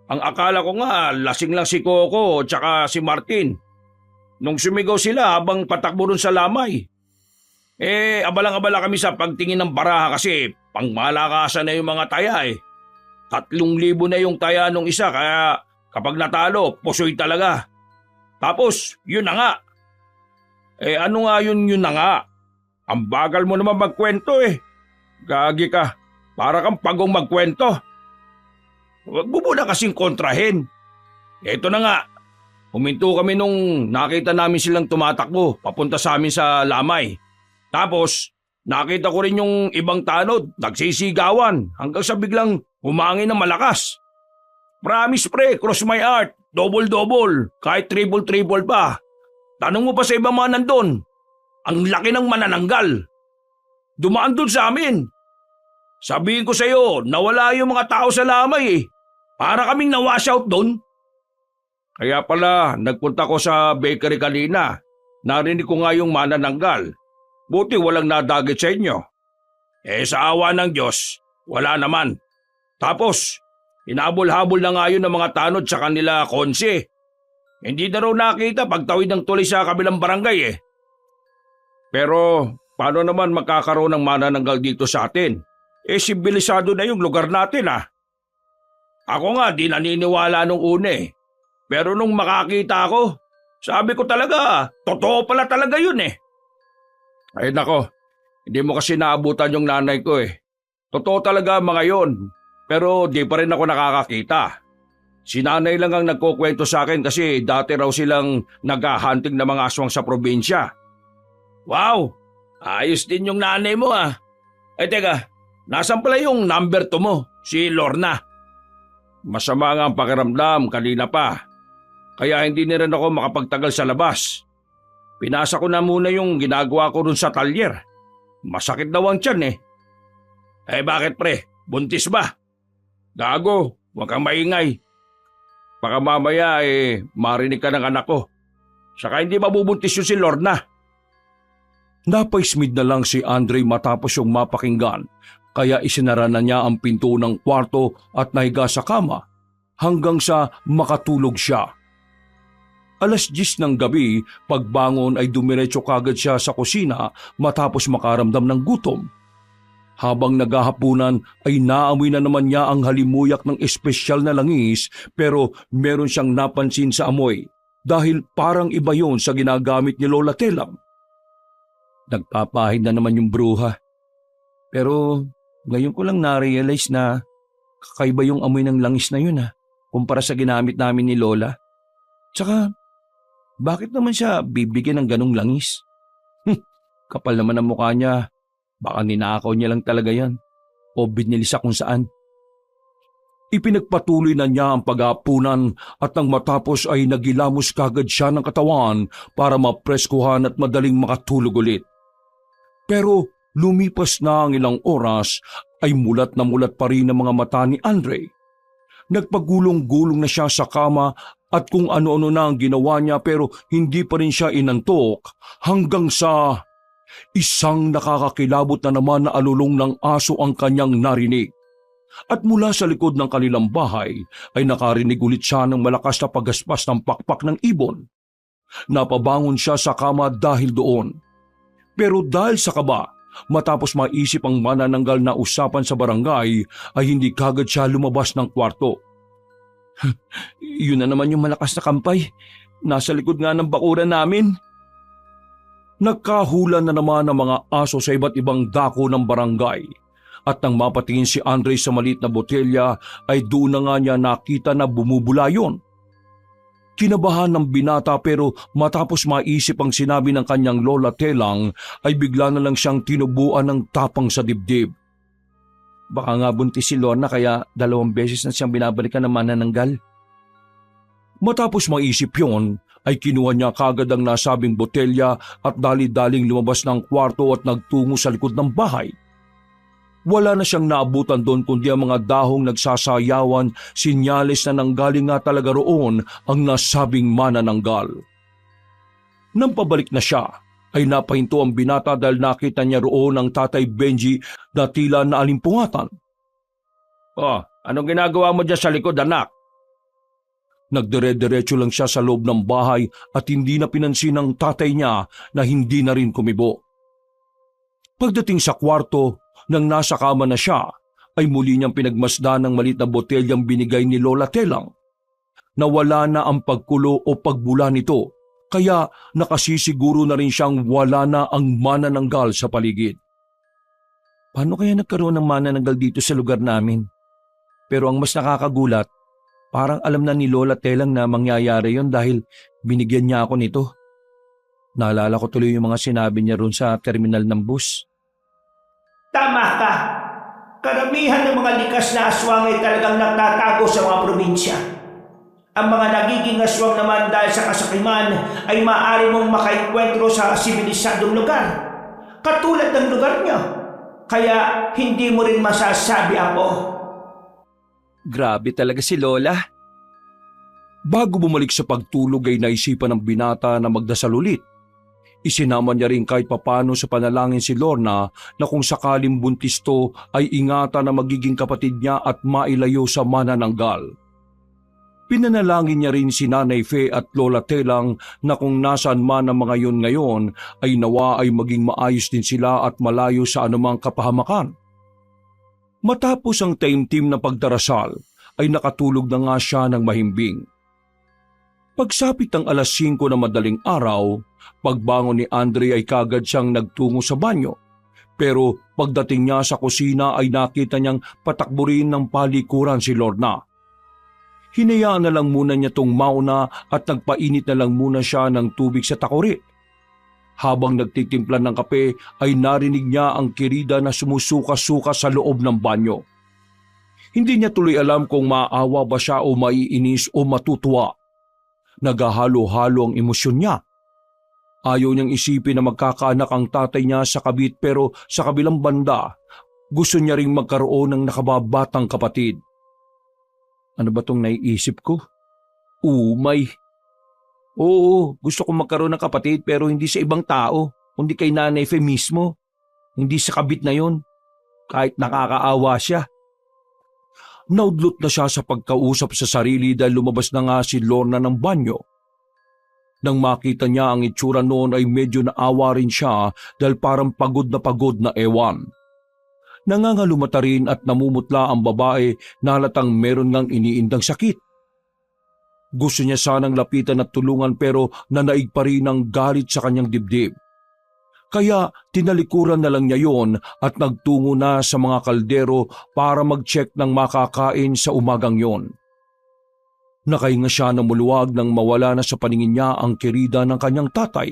ang akala ko nga lasing lang si Coco tsaka si Martin. Nung sumigaw sila habang patakbo ron sa lamay. Abalang-abala kami sa pagtingin ng baraha kasi pangmalakasan na yung mga taya eh. 3,000 na yung taya nung isa kaya kapag natalo, pusoy talaga. Tapos, yun na nga. Ano nga yun na nga? Ang bagal mo naman magkwento eh. Gagi ka, para kang pagong magkwento. Huwag mo muna kasing kontrahin. Eto na nga. Huminto kami nung nakita namin silang tumatakbo papunta sa amin sa lamay. Tapos, nakita ko rin yung ibang tanod, nagsisigawan hanggang sa biglang humangin ng malakas. Promise pre, cross my heart, double-double, kahit triple-triple pa. Tanong mo pa sa ibang mga nandun, ang laki ng manananggal. Dumaan dun sa amin. Sabihin ko sa iyo, nawala yung mga tao sa lamay eh. Para kaming na-wash out dun. Kaya pala, nagpunta ko sa bakery kanina. Narinig ko nga yung manananggal. Buti walang nadagit sa inyo. Sa awa ng Diyos, wala naman. Tapos, hinabol-habol na nga yun ng mga tanod sa kanila konse. Hindi na raw nakita pagtawid ng tuloy sa kabilang barangay eh. Pero, paano naman makakaroon ng manananggal dito sa atin? Sibilisado na yung lugar natin ah. Ako nga, di naniniwala nung una eh. Pero nung makakita ako, sabi ko talaga, totoo pala talaga yun eh. Ay nako, hindi mo kasi naabutan yung nanay ko eh. Totoo talaga mga yon, pero di pa rin ako nakakakita. Si nanay lang ang nagkukwento sa akin kasi dati raw silang naghahunting ng mga aswang sa probinsya. Wow, ayos din yung nanay mo ah. Teka, nasan pala yung number 2 mo, si Lorna? Masama nga ang pakiramdam kanina pa. Kaya hindi na rin ako makapagtagal sa labas. Pinasa ko na muna yung ginagawa ko dun sa talyer. Masakit daw ang tiyan eh. Bakit pre? Buntis ba? Gago, huwag kang maingay. Baka mamaya marinig ka ng anak ko. Saka hindi mabubuntis yun si Lorna. Napaismid na lang si Andre matapos yung mapakinggan. Kaya isinara na niya ang pinto ng kwarto at nahiga sa kama hanggang sa makatulog siya. 10:00 ng gabi, pagbangon ay dumiretso kagad siya sa kusina matapos makaramdam ng gutom. Habang naghahapunan ay naamoy na naman niya ang halimuyak ng espesyal na langis pero meron siyang napansin sa amoy dahil parang iba yon sa ginagamit ni Lola Telam. Nagpapahid na naman yung bruha. Pero ngayon ko lang na-realize na kakaiba yung amoy ng langis na yun kumpara sa ginamit namin ni Lola. Tsaka, bakit naman siya bibigyan ng ganong langis? Kapal naman ang mukha niya. Baka ninakaw niya lang talaga yan. O binili sa kung saan. Ipinagpatuloy na niya ang paghapunan at nang matapos ay nagilamos kagad siya ng katawan para mapreskuhan at madaling makatulog ulit. Pero lumipas na ang ilang oras ay mulat na mulat pa rin ang mga mata ni Andre. Nagpagulong-gulong na siya sa kama at kung ano-ano na ang ginawa niya pero hindi pa rin siya inantok hanggang sa isang nakakakilabot na naman na alulong ng aso ang kanyang narinig. At mula sa likod ng kanilang bahay ay nakarinig ulit siya ng malakas na paggaspas ng pakpak ng ibon. Napabangon siya sa kama dahil doon. Pero dahil sa kaba, matapos maisip ang manananggal na usapan sa barangay ay hindi kagad siya lumabas ng kwarto. Yun na naman yung malakas na kampay. Nasa likod nga ng bakuran namin. Nagkahulan na naman ang mga aso sa iba't ibang dako ng barangay. At nang mapatingin si Andre sa maliit na botelya ay doon na nga niya nakita na bumubula yun. Kinabahan ng binata pero matapos maisip ang sinabi ng kanyang Lola Telang ay bigla na lang siyang tinubuan ng tapang sa dibdib. Baka nga buntis si Lorna kaya 2 beses na siyang binabalikan ng manananggal. Matapos maisip yon, ay kinuha niya kagad ang nasabing botelya at dali-daling lumabas ng kwarto at nagtungo sa likod ng bahay. Wala na siyang naabutan doon kundi ang mga dahong nagsasayawan, sinyales na nanggaling nga talaga roon ang nasabing manananggal. Nang pabalik na siya, ay napahinto ang binata dahil nakita niya roon ang Tatay Benji na tila naalimpungatan. Anong ginagawa mo dyan sa likod, anak? Nagdire-diretso lang siya sa loob ng bahay at hindi na pinansin ng tatay niya na hindi na rin kumibo. Pagdating sa kwarto, nang nasa kama na siya, ay muli niyang pinagmasdan ng maliit na botelyang binigay ni Lola Telang. Nawala na ang pagkulo o pagbula nito, kaya nakasisiguro na rin siyang wala na ang manananggal sa paligid. Paano kaya nagkaroon ng manananggal dito sa lugar namin? Pero ang mas nakakagulat, parang alam na ni Lola Telang na mangyayari yon dahil binigyan niya ako nito. Naalala ko tuloy yung mga sinabi niya roon sa terminal ng bus. Tama ka. Karamihan ng mga likas na aswang ay talagang nagtatago sa mga probinsya. Ang mga nagiging aswang naman dahil sa kasakiman ay maaari mong makaikwentro sa sibilisadong lugar. Katulad ng lugar niyo. Kaya hindi mo rin masasabi ako. Grabe talaga si Lola. Bago bumalik sa pagtulog ay naisipan ng binata na magdasal ulit. Isinama niya rin kahit papano sa panalangin si Lorna na kung sakaling buntis to ay ingatan na magiging kapatid niya at mailayo sa manananggal. Pinanalangin niya rin si Nanay Fe at Lola Telang na kung nasaan man ang mga yun ngayon ay nawa ay maging maayos din sila at malayo sa anumang kapahamakan. Matapos ang taimtim na pagdarasal ay nakatulog na nga siya ng mahimbing. Pagsapit ng alas 5 na madaling araw, pagbangon ni Andre ay kagad siyang nagtungo sa banyo. Pero pagdating niya sa kusina ay nakita niyang patakburin ng palikuran si Lorna. Hinayaan na lang muna niya tong mauna at nagpainit na lang muna siya ng tubig sa takuri. Habang nagtitimpla ng kape ay narinig niya ang kirida na sumusuka-suka sa loob ng banyo. Hindi niya tuloy alam kung maawa ba siya o maiinis o matutuwa. Nagahalo-halo ang emosyon niya. Ayaw niyang isipin na magkakaanak ang tatay niya sa kabit pero sa kabilang banda, gusto niya ring magkaroon ng nakababatang kapatid. Ano ba tong naiisip ko? Umay. Oo, gusto kong magkaroon ng kapatid pero hindi sa ibang tao, kundi kay Nanay Fe mismo. Hindi sa kabit na yon, kahit nakakaawa siya. Naudlot na siya sa pagkausap sa sarili dahil lumabas na nga si Lorna ng banyo. Nang makita niya ang itsura noon ay medyo naawa rin siya dahil parang pagod na ewan. Nangangalumata rin at namumutla ang babae na halatang meron ngang iniindang sakit. Gusto niya sanang lapitan at tulungan pero nanaig pa rin ang galit sa kanyang dibdib. Kaya tinalikuran na lang niya yon at nagtungo na sa mga kaldero para mag-check ng makakain sa umagang yon. Nakahinga siya ng muluwag nang mawala na sa paningin niya ang kirida ng kanyang tatay.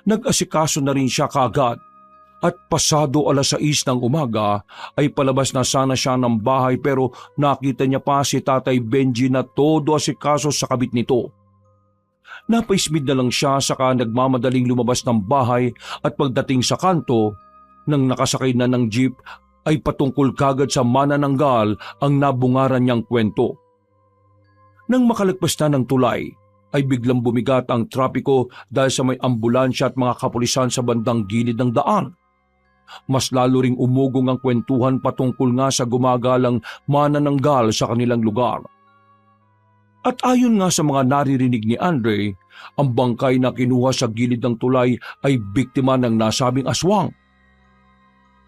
Nag-asikaso na rin siya kaagad at pasado alas 6 ng umaga ay palabas na sana siya ng bahay pero nakita niya pa si Tatay Benji na todo asikaso sa kabit nito. Napaismid na lang siya saka nagmamadaling lumabas ng bahay at pagdating sa kanto, nang nakasakay na ng jeep ay patungkol kagad sa manananggal ang nabungaran niyang kwento. Nang makalagpas na ng tulay, ay biglang bumigat ang trapiko dahil sa may ambulansya at mga kapulisan sa bandang gilid ng daan. Mas lalo ring umugong ang kwentuhan patungkol nga sa gumagalang manananggal sa kanilang lugar. At ayon nga sa mga naririnig ni Andre, ang bangkay na kinuha sa gilid ng tulay ay biktima ng nasabing aswang.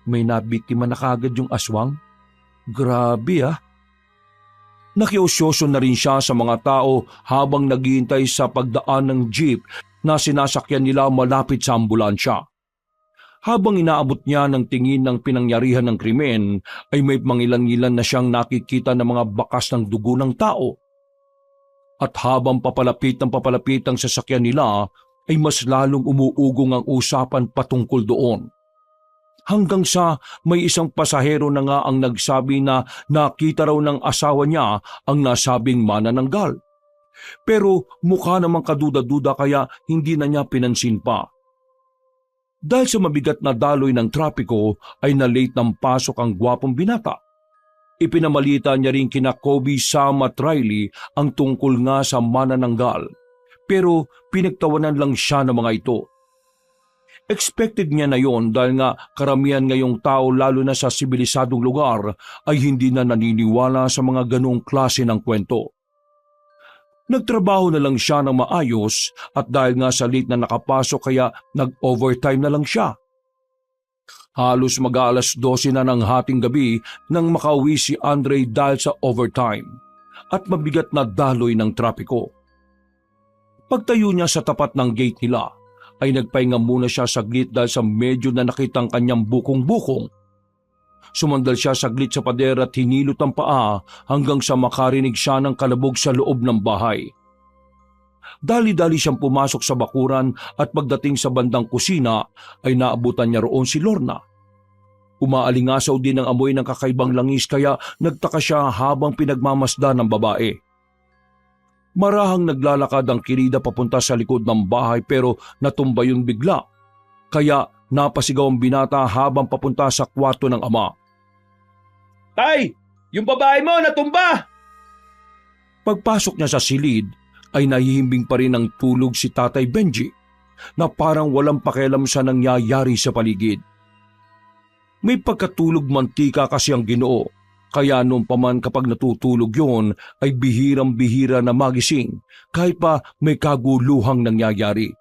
May nabiktima na kagad yung aswang? Grabe ah! Nakiusyoso na rin siya sa mga tao habang naghihintay sa pagdaan ng jeep na sinasakyan nila malapit sa ambulansya. Habang inaabot niya ng tingin ng pinangyarihan ng krimen, ay may mangilan-ngilan na siyang nakikita ng mga bakas ng dugo ng tao. At habang papalapit ang sasakyan nila, ay mas lalong umuugong ang usapan patungkol doon. Hanggang sa may isang pasahero na nga ang nagsabi na nakita raw ng asawa niya ang nasabing manananggal. Pero mukha namang kaduda-duda kaya hindi na niya pinansin pa. Dahil sa mabigat na daloy ng trapiko ay na-late ng pasok ang gwapong binata. Ipinamalita niya rin kina Kobe, Sam at Riley ang tungkol nga sa manananggal. Pero pinagtawanan lang siya ng mga ito. Expected niya na yon dahil nga karamihan ngayong tao lalo na sa sibilisadong lugar ay hindi na naniniwala sa mga ganong klase ng kwento. Nagtrabaho na lang siya ng maayos at dahil nga sa late na nakapasok kaya nag-overtime na lang siya. Halos mag-aalas 12 na ng hating gabi nang makauwi si Andre dahil sa overtime at mabigat na daloy ng trapiko. Pagtayo niya sa tapat ng gate nila, ay nagpahinga muna siya saglit dahil sa medyo na nakitang kanyang bukong-bukong. Sumandal siya saglit sa pader at hinilot ang paa hanggang sa makarinig siya ng kalabog sa loob ng bahay. Dali-dali siyang pumasok sa bakuran at pagdating sa bandang kusina ay naabutan niya roon si Lorna. Umaalingasaw din ang amoy ng kakaibang langis kaya nagtaka siya habang pinagmamasdan ng babae. Marahang naglalakad ang Kirida papunta sa likod ng bahay pero natumba yun bigla. Kaya napasigaw ang binata habang papunta sa kwarto ng ama. Tay! Yung babae mo natumba! Pagpasok niya sa silid ay nahihimbing pa rin ng tulog si Tatay Benji na parang walang pakialam sa nangyayari sa paligid. May pagkatulog mantika kasi ang Ginoo. Kaya noon pa man kapag natutulog yon ay bihirang-bihira na magising kahit pa may kaguluhang nangyayari.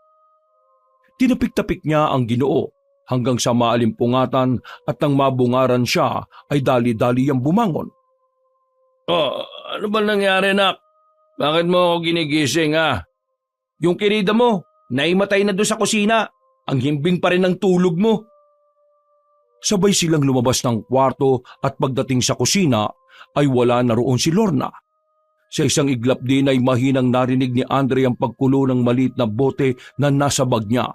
Tinapik-tapik niya ang Ginoo hanggang sa maalimpungatan at nang mabungaran siya ay dali-dali ang bumangon. Oh, ano ba nangyari, nak? Bakit mo ako ginigising, ha? Yung Kirida mo, naimatay na doon sa kusina. Ang himbing pa rin ng tulog mo. Sabay silang lumabas ng kwarto at pagdating sa kusina ay wala na roon si Lorna. Sa isang iglap din ay mahinang narinig ni Andre ang pagkulo ng maliit na bote na nasa bag niya.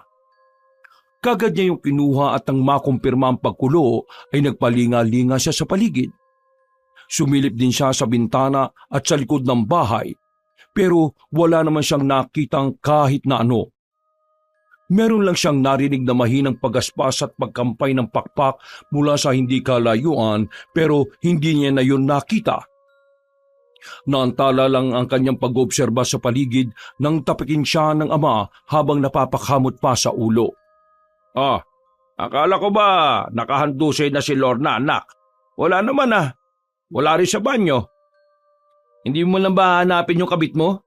Kagad niya yung kinuha at nang makumpirma ang pagkulo ay nagpalinga-linga siya sa paligid. Sumilip din siya sa bintana at sa likod ng bahay pero wala naman siyang nakitang kahit na ano. Meron lang siyang narinig na mahinang pagaspas at pagkampay ng pakpak mula sa hindi kalayuan pero hindi niya na yun nakita. Naantala lang ang kanyang pag-obserba sa paligid nang tapikin siya ng ama habang napapakamot pa sa ulo. Ah, akala ko ba nakahandusay na si Lorna, anak? Wala naman, ah. Wala rin sa banyo. Hindi mo lang ba hanapin yung kabit mo?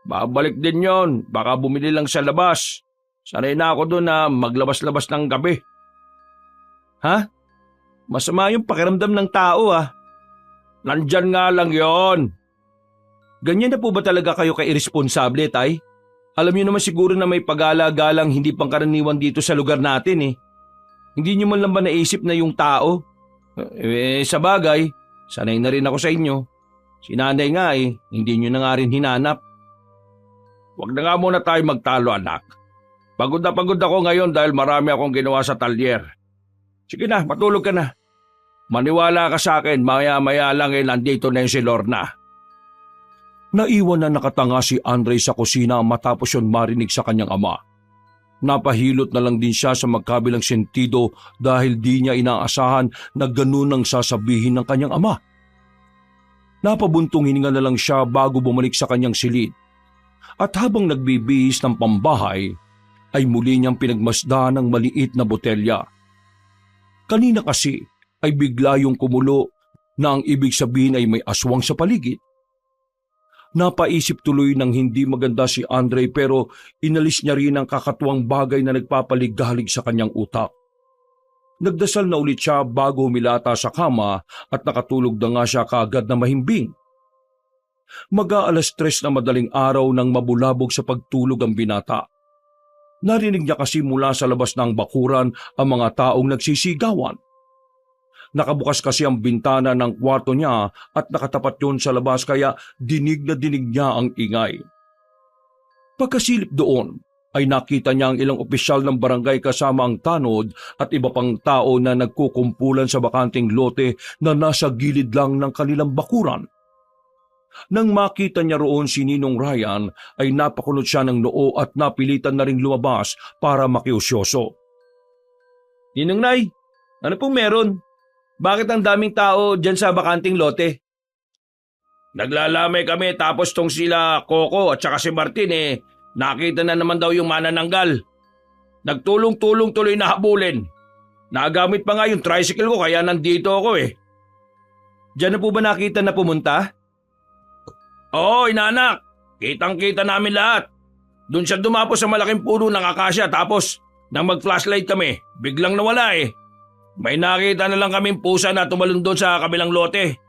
Babalik din yon. Baka bumili lang sa labas. Sanay na ako doon na maglabas-labas ng gabi. Ha? Masama yung pakiramdam ng tao, ah. Nandyan nga lang yon. Ganyan na po ba talaga kayo ka-irresponsable, tay? Alam niyo naman siguro na may pagala-galang hindi pangkaraniwan dito sa lugar natin, eh. Hindi niyo man lang ba naisip na yung tao? Sa bagay, sanay na rin ako sa inyo. Si nanay nga hindi niyo na nga rin hinanap. Huwag na nga muna tayo magtalo, anak. Pagod na pagod ako ngayon dahil marami akong ginawa sa talyer. Sige na, matulog ka na. Maniwala ka sa akin, maya-maya lang nandito na yung si Lorna. Naiwan na nakatanga si Andre sa kusina matapos yon marinig sa kanyang ama. Napahilot na lang din siya sa magkabilang sentido dahil di niya inaasahan na ganun ang sasabihin ng kanyang ama. Napabuntong hininga na lang siya bago bumalik sa kanyang silid. At habang nagbibihis ng pambahay, ay muli niyang pinagmasdan ng maliit na botelya. Kanina kasi ay bigla yung kumulo na ang ibig sabihin ay may aswang sa paligid. Napaisip tuloy ng hindi maganda si Andre pero inalis niya rin ang kakatuwang bagay na nagpapaligalig sa kanyang utak. Nagdasal na ulit siya bago humilata sa kama at nakatulog na nga siya kaagad na mahimbing. Mag-aalas 3 na madaling araw nang mabulabog sa pagtulog ang binata. Narinig niya kasi mula sa labas ng bakuran ang mga taong nagsisigawan. Nakabukas kasi ang bintana ng kwarto niya at nakatapat yun sa labas kaya dinig na dinig niya ang ingay. Pagkasilip doon ay nakita niya ang ilang opisyal ng barangay kasama ang tanod at iba pang tao na nagkukumpulan sa bakanting lote na nasa gilid lang ng kanilang bakuran. Nang makita niya roon si Ninong Ryan ay napakunot siya ng noo at napilitan na ring lumabas para makiusyoso. Ninong Nay, ano pong meron? Bakit ang daming tao dyan sa bakanting lote? Naglalamay kami tapos tong sila Coco at saka si Martin nakita na naman daw yung manananggal. Nagtulong-tulong tuloy na habulin. Nagamit pa nga yung tricycle ko kaya nandito ako eh. Diyan na po ba nakita na pumunta? Oo, inanak. Kitang-kita namin lahat. Doon siya dumapo sa malaking puno ng akasya tapos nang mag-flashlight kami, biglang nawala eh. May nakita na lang kaming pusa na tumalon doon sa kabilang lote.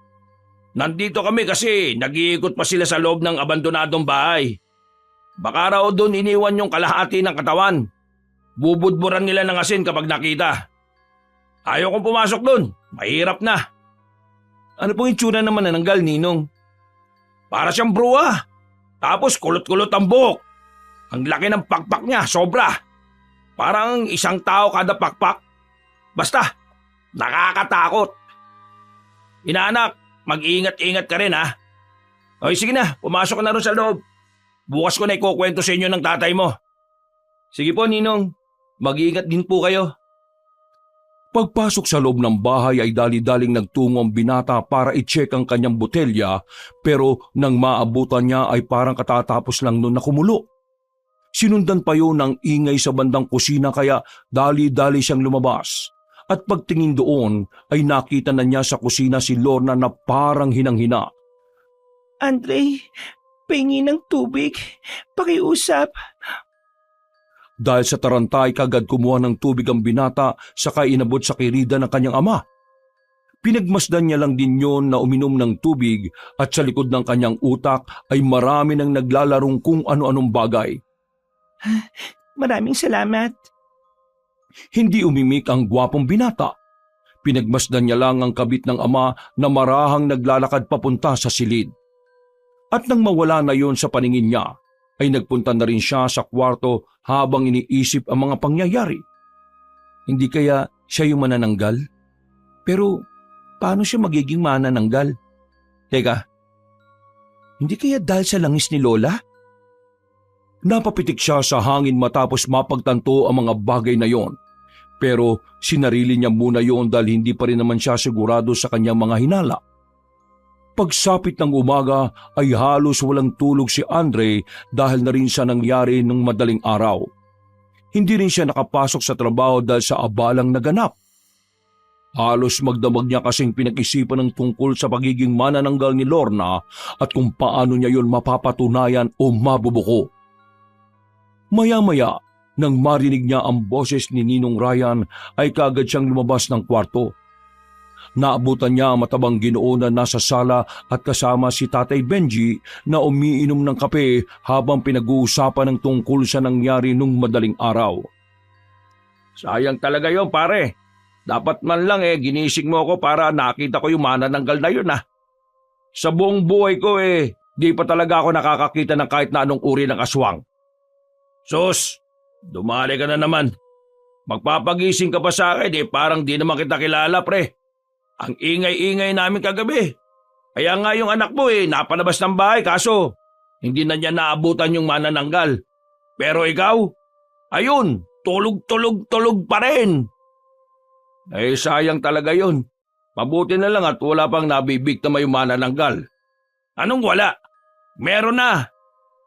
Nandito kami kasi nag-iikot pa sila sa loob ng abandonadong bahay. Baka raw doon iniwan yung kalahati ng katawan. Bubudburan nila ng asin kapag nakita. Ayaw kong pumasok doon. Mahirap na. Ano pong itsura naman nananggal, Ninong? Para siyang bruwa. Tapos kulot-kulot ang buhok. Ang laki ng pakpak niya, sobra. Parang isang tao kada pakpak. Basta, nakakatakot. Inaanak, mag-ingat-ingat ka rin ha. O sige na, pumasok ka na rin sa loob. Bukas ko na ikukwento sa inyo ng tatay mo. Sige po, Ninong. Mag-iingat din po kayo. Pagpasok sa loob ng bahay ay dali-daling nagtungo ang binata para i-check ang kanyang botelya pero nang maabutan niya ay parang katatapos lang nun na kumulo. Sinundan pa yun ng ingay sa bandang kusina kaya dali-dali siyang lumabas. At pagtingin doon ay nakita na niya sa kusina si Lorna na parang hinang-hina. Andre, pahingi ng tubig. Pakiusap. Dahil sa taranta ay kagad kumuha ng tubig ang binata saka inabot sa kirida ng kanyang ama. Pinagmasdan niya lang din yon na uminom ng tubig at sa likod ng kanyang utak ay marami nang naglalarong kung ano-anong bagay. Maraming salamat. Hindi umimik ang gwapong binata. Pinagmasdan niya lang ang kabit ng ama na marahang naglalakad papunta sa silid. At nang mawala na yon sa paningin niya, ay nagpunta na rin siya sa kwarto habang iniisip ang mga pangyayari. Hindi kaya siya yung manananggal? Pero paano siya magiging manananggal? Teka, hindi kaya dahil sa langis ni Lola? Napapitik siya sa hangin matapos mapagtanto ang mga bagay na yon. Pero sinarili niya muna yon dahil hindi pa rin naman siya sigurado sa kanyang mga hinala. Pagsapit ng umaga ay halos walang tulog si Andre dahil na rin sa nangyari ng madaling araw. Hindi rin siya nakapasok sa trabaho dahil sa abalang naganap. Halos magdamag niya kasing pinag-isipan ng tungkol sa pagiging manananggal ni Lorna at kung paano niya yon mapapatunayan o mabubuko. Maya-maya, nang marinig niya ang boses ni Ninong Ryan ay kaagad siyang lumabas ng kwarto. Naabutan niya ang matabang Ginoo na nasa sala at kasama si Tatay Benji na umiinom ng kape habang pinag-uusapan ng tungkol sa nangyari nung madaling araw. Sayang talaga yon pare. Dapat man lang ginising mo ako para nakita ko yung manananggal na yun Sa buong buhay ko di pa talaga ako nakakakita ng kahit na anong uri ng aswang. Sus, dumali ka na naman. Magpapagising ka pa sa akin parang di naman kita kilala pre. Ang ingay-ingay namin kagabi. Kaya nga yung anak mo napalabas ng bahay kaso hindi na niya naabutan yung manananggal. Pero ikaw, ayun, tulog pa rin. Sayang talaga yun. Mabuti na lang at wala pang nabibiktima yung manananggal. Anong wala? Meron na.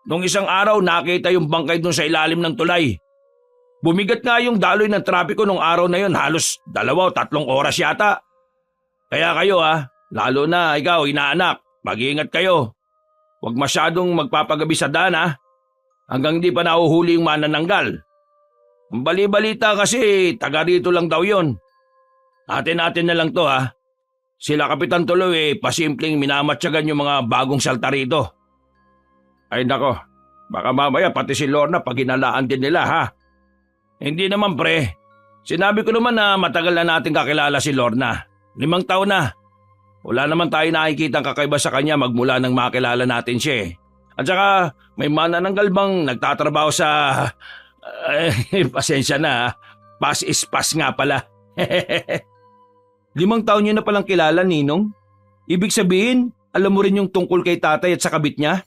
Nung isang araw nakita yung bangkay dun sa ilalim ng tulay. Bumigat nga yung daloy ng trapiko nung araw na yun halos 2 o 3 oras yata. Kaya kayo lalo na ikaw inaanak, mag-iingat kayo. Huwag masyadong magpapagabi sa daan hanggang di pa nahuhuli yung manananggal. Ang bali-balita kasi taga rito lang daw yon. Atin-atin na lang to Sila Kapitan Tuloy pasimpleng minamatyagan yung mga bagong salta rito. Ay nako, baka mamaya pati si Lorna pag hinalaan din nila Hindi naman pre, sinabi ko naman na matagal na natin kakilala si Lorna. 5 taon na. Wala naman tayo nakikita kakaiba sa kanya magmula nang makilala natin siya At saka may manananggal bang nagtatrabaho sa... pasensya na pass is pass nga pala. 5 taon niyo na palang kilala, Ninong? Ibig sabihin, alam mo rin yung tungkol kay tatay at sa kabit niya?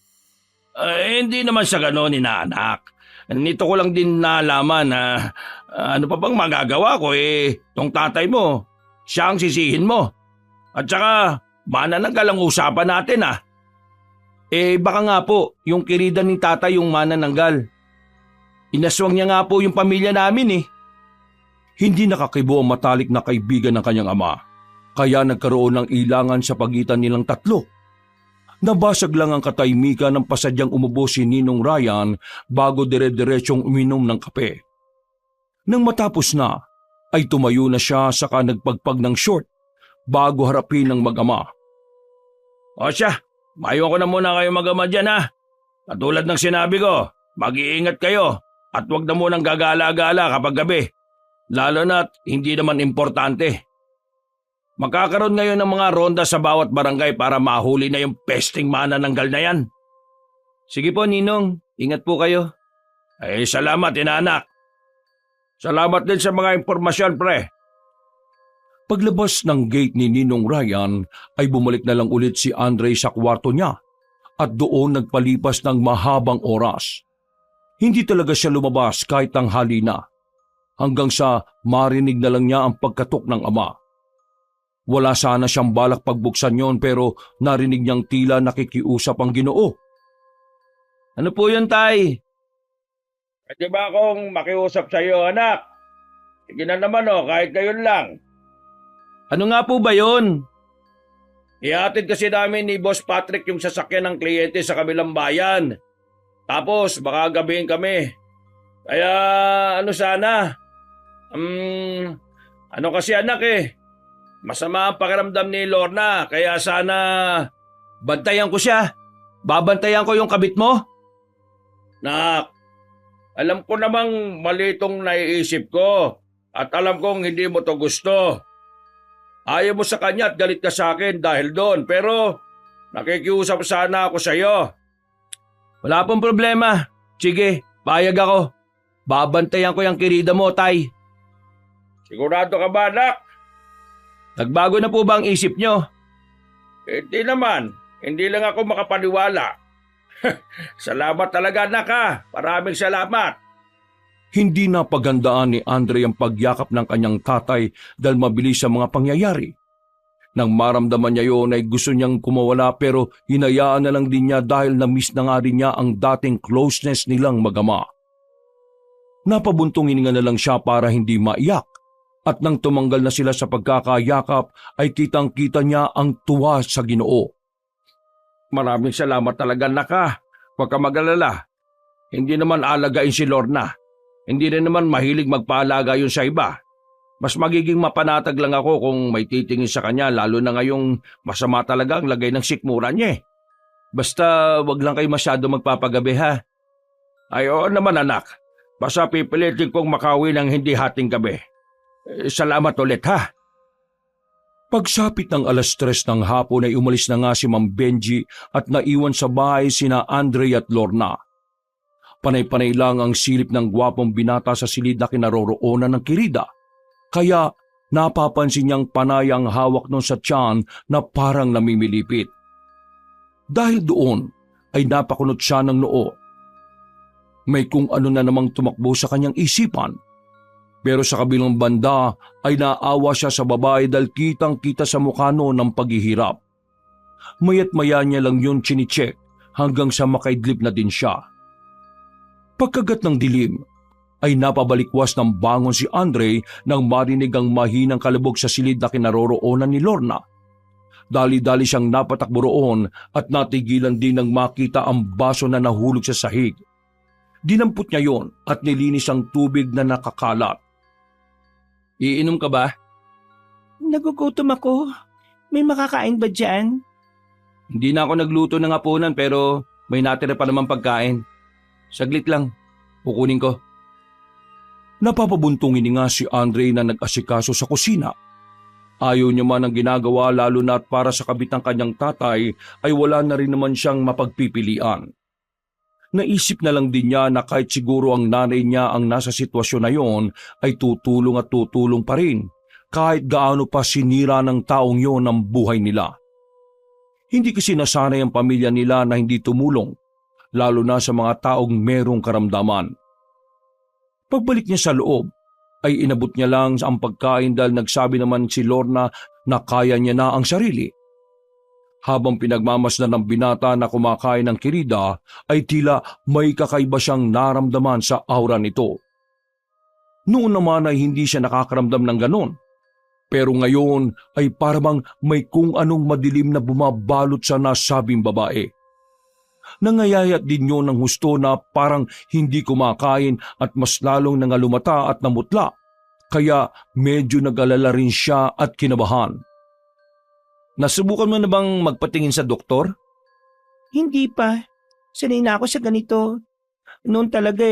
Hindi naman sa gano'n, inaanak. Nito ko lang din nalaman na ano pa bang magagawa ko tong tatay mo, siya ang sisihin mo. At saka, manananggal ang usapan natin Baka nga po, yung kirida ni tatay yung manananggal. Inaswang niya nga po yung pamilya namin. Hindi nakakibo ang matalik na kaibigan ng kanyang ama, kaya nagkaroon ng ilangan sa pagitan nilang tatlo. Nabasag lang ang katahimikan ng pasadyang umubo si Ninong Ryan bago dire-diretsyong uminom ng kape. Nang matapos na, ay tumayo na siya saka nagpagpag ng short bago harapin ng mag-ama. O siya, mayo ko na muna kayo mag-ama dyan Katulad ng sinabi ko, mag-iingat kayo at huwag na munang gagala-gala kapag gabi. Lalo na't hindi naman importante. Magkakaroon ngayon ng mga ronda sa bawat barangay para mahuli na yung pesting manananggal na yan. Sige po, Ninong. Ingat po kayo. Salamat, inaanak. Salamat din sa mga impormasyon, pre. Paglabas ng gate ni Ninong Ryan ay bumalik na lang ulit si Andre sa kwarto niya at doon nagpalipas ng mahabang oras. Hindi talaga siya lumabas kahit tanghali na, hanggang sa marinig na lang niya ang pagkatok ng ama. Wala sana siyang balak pagbuksan yon pero narinig niyang tila nakikiusap ang Ginoo. Ano po yun, Tay? Pwede ba akong makiusap sa iyo, anak? Sige na naman kahit gayon lang. Ano nga po ba yun? Ihatid kasi namin ni Boss Patrick yung sasakyan ng kliyente sa kabilang bayan. Tapos baka gabihin kami. Kaya sana? Ano kasi anak masama ang pakiramdam ni Lorna, kaya sana Bantayan ko siya. Babantayan ko yung kabit mo. Nak, alam ko namang mali itong naiisip ko at alam kong hindi mo to gusto. Ayaw mo sa kanya at galit ka sa akin dahil doon, pero nakikiusap sana ako sa iyo. Wala pong problema. Sige, payag ako. Babantayan ko yung kirida mo, Tay. Sigurado ka ba, anak? Nagbago na po ba ang isip nyo? Hindi naman. Hindi lang ako makapaniwala. Salamat talaga, anak Maraming salamat. Hindi napagandaan ni Andre ang pagyakap ng kanyang tatay dahil mabilis sa mga pangyayari. Nang maramdaman niya yun ay gusto niyang kumawala pero hinayaan na lang din niya dahil na-miss na nga rin niya ang dating closeness nilang mag-ama. Napabuntong hininga na lang siya para hindi maiyak. At nang tumanggal na sila sa pagkakayakap ay kitang-kita niya ang tuwa sa Ginoo. Maraming salamat talaga, anak Huwag ka mag-alala. Hindi naman alagain si Lorna. Hindi rin naman mahilig magpaalaga yun sa iba. Mas magiging mapanatag lang ako kung may titingin sa kanya lalo na ngayong masama talaga ang lagay ng sikmura niya Basta wag lang kayo masyado magpapagabi Ay oo naman, anak. Basta pipilitin kong makawi ng hindi hating gabi. Salamat ulit Pagsapit ng 3:00 ng hapon ay umalis na nga si Ma'am Benji at naiwan sa bahay sina Andre at Lorna. Panay-panay lang ang silip ng gwapong binata sa silid na kinaroroonan ng kirida. Kaya napapansin niyang panay ang hawak nun sa tiyan na parang namimilipit. Dahil doon ay napakunot siya ng noo. May kung ano na namang tumakbo sa kanyang isipan. Pero sa kabilang banda ay naawa siya sa babae dahil kitang-kita sa mukha noon ng paghihirap. Mayat maya niya lang yun chinicheck hanggang sa makaidlip na din siya. Pagkagat ng dilim ay napabalikwas ng bangon si Andre nang marinig ang mahinang kalabog sa silid na kinaroroonan ni Lorna. Dali-dali siyang napatakbo roon at natigilan din nang makita ang baso na nahulog sa sahig. Dinampot niya yon at nilinis ang tubig na nakakalat. Iinom ka ba? Nagugutom ako. May makakain ba dyan? Hindi na ako nagluto ng hapunan pero may natira pa naman pagkain. Saglit lang, kukunin ko. Napapabuntong nga si Andre na nag-asikaso sa kusina. Ayaw niya man ang ginagawa lalo na at para sa kabit ng kanyang tatay ay wala na rin naman siyang mapagpipilian. Naisip na lang din niya na kahit siguro ang nanay niya ang nasa sitwasyon na yon ay tutulong at tutulong pa rin kahit gaano pa sinira ng taong yon ang buhay nila. Hindi kasi nasanay ang pamilya nila na hindi tumulong, lalo na sa mga taong merong karamdaman. Pagbalik niya sa loob, ay inabot niya lang ang pagkain dahil nagsabi naman si Lorna na kaya niya na ang sarili. Habang pinagmamasdan ng binata na kumakain ng kirida, ay tila may kakaiba siyang naramdaman sa aura nito. Noon naman ay hindi siya nakakaramdam ng ganon. Pero ngayon ay parang may kung anong madilim na bumabalot sa nasabing babae. Nangayayat din yun ng husto na parang hindi kumakain at mas lalong nangalumata at namutla. Kaya medyo nag-alala rin siya at kinabahan. Nasubukan mo na bang magpatingin sa doktor? Hindi pa. Sanay na ako sa ganito. Noon talaga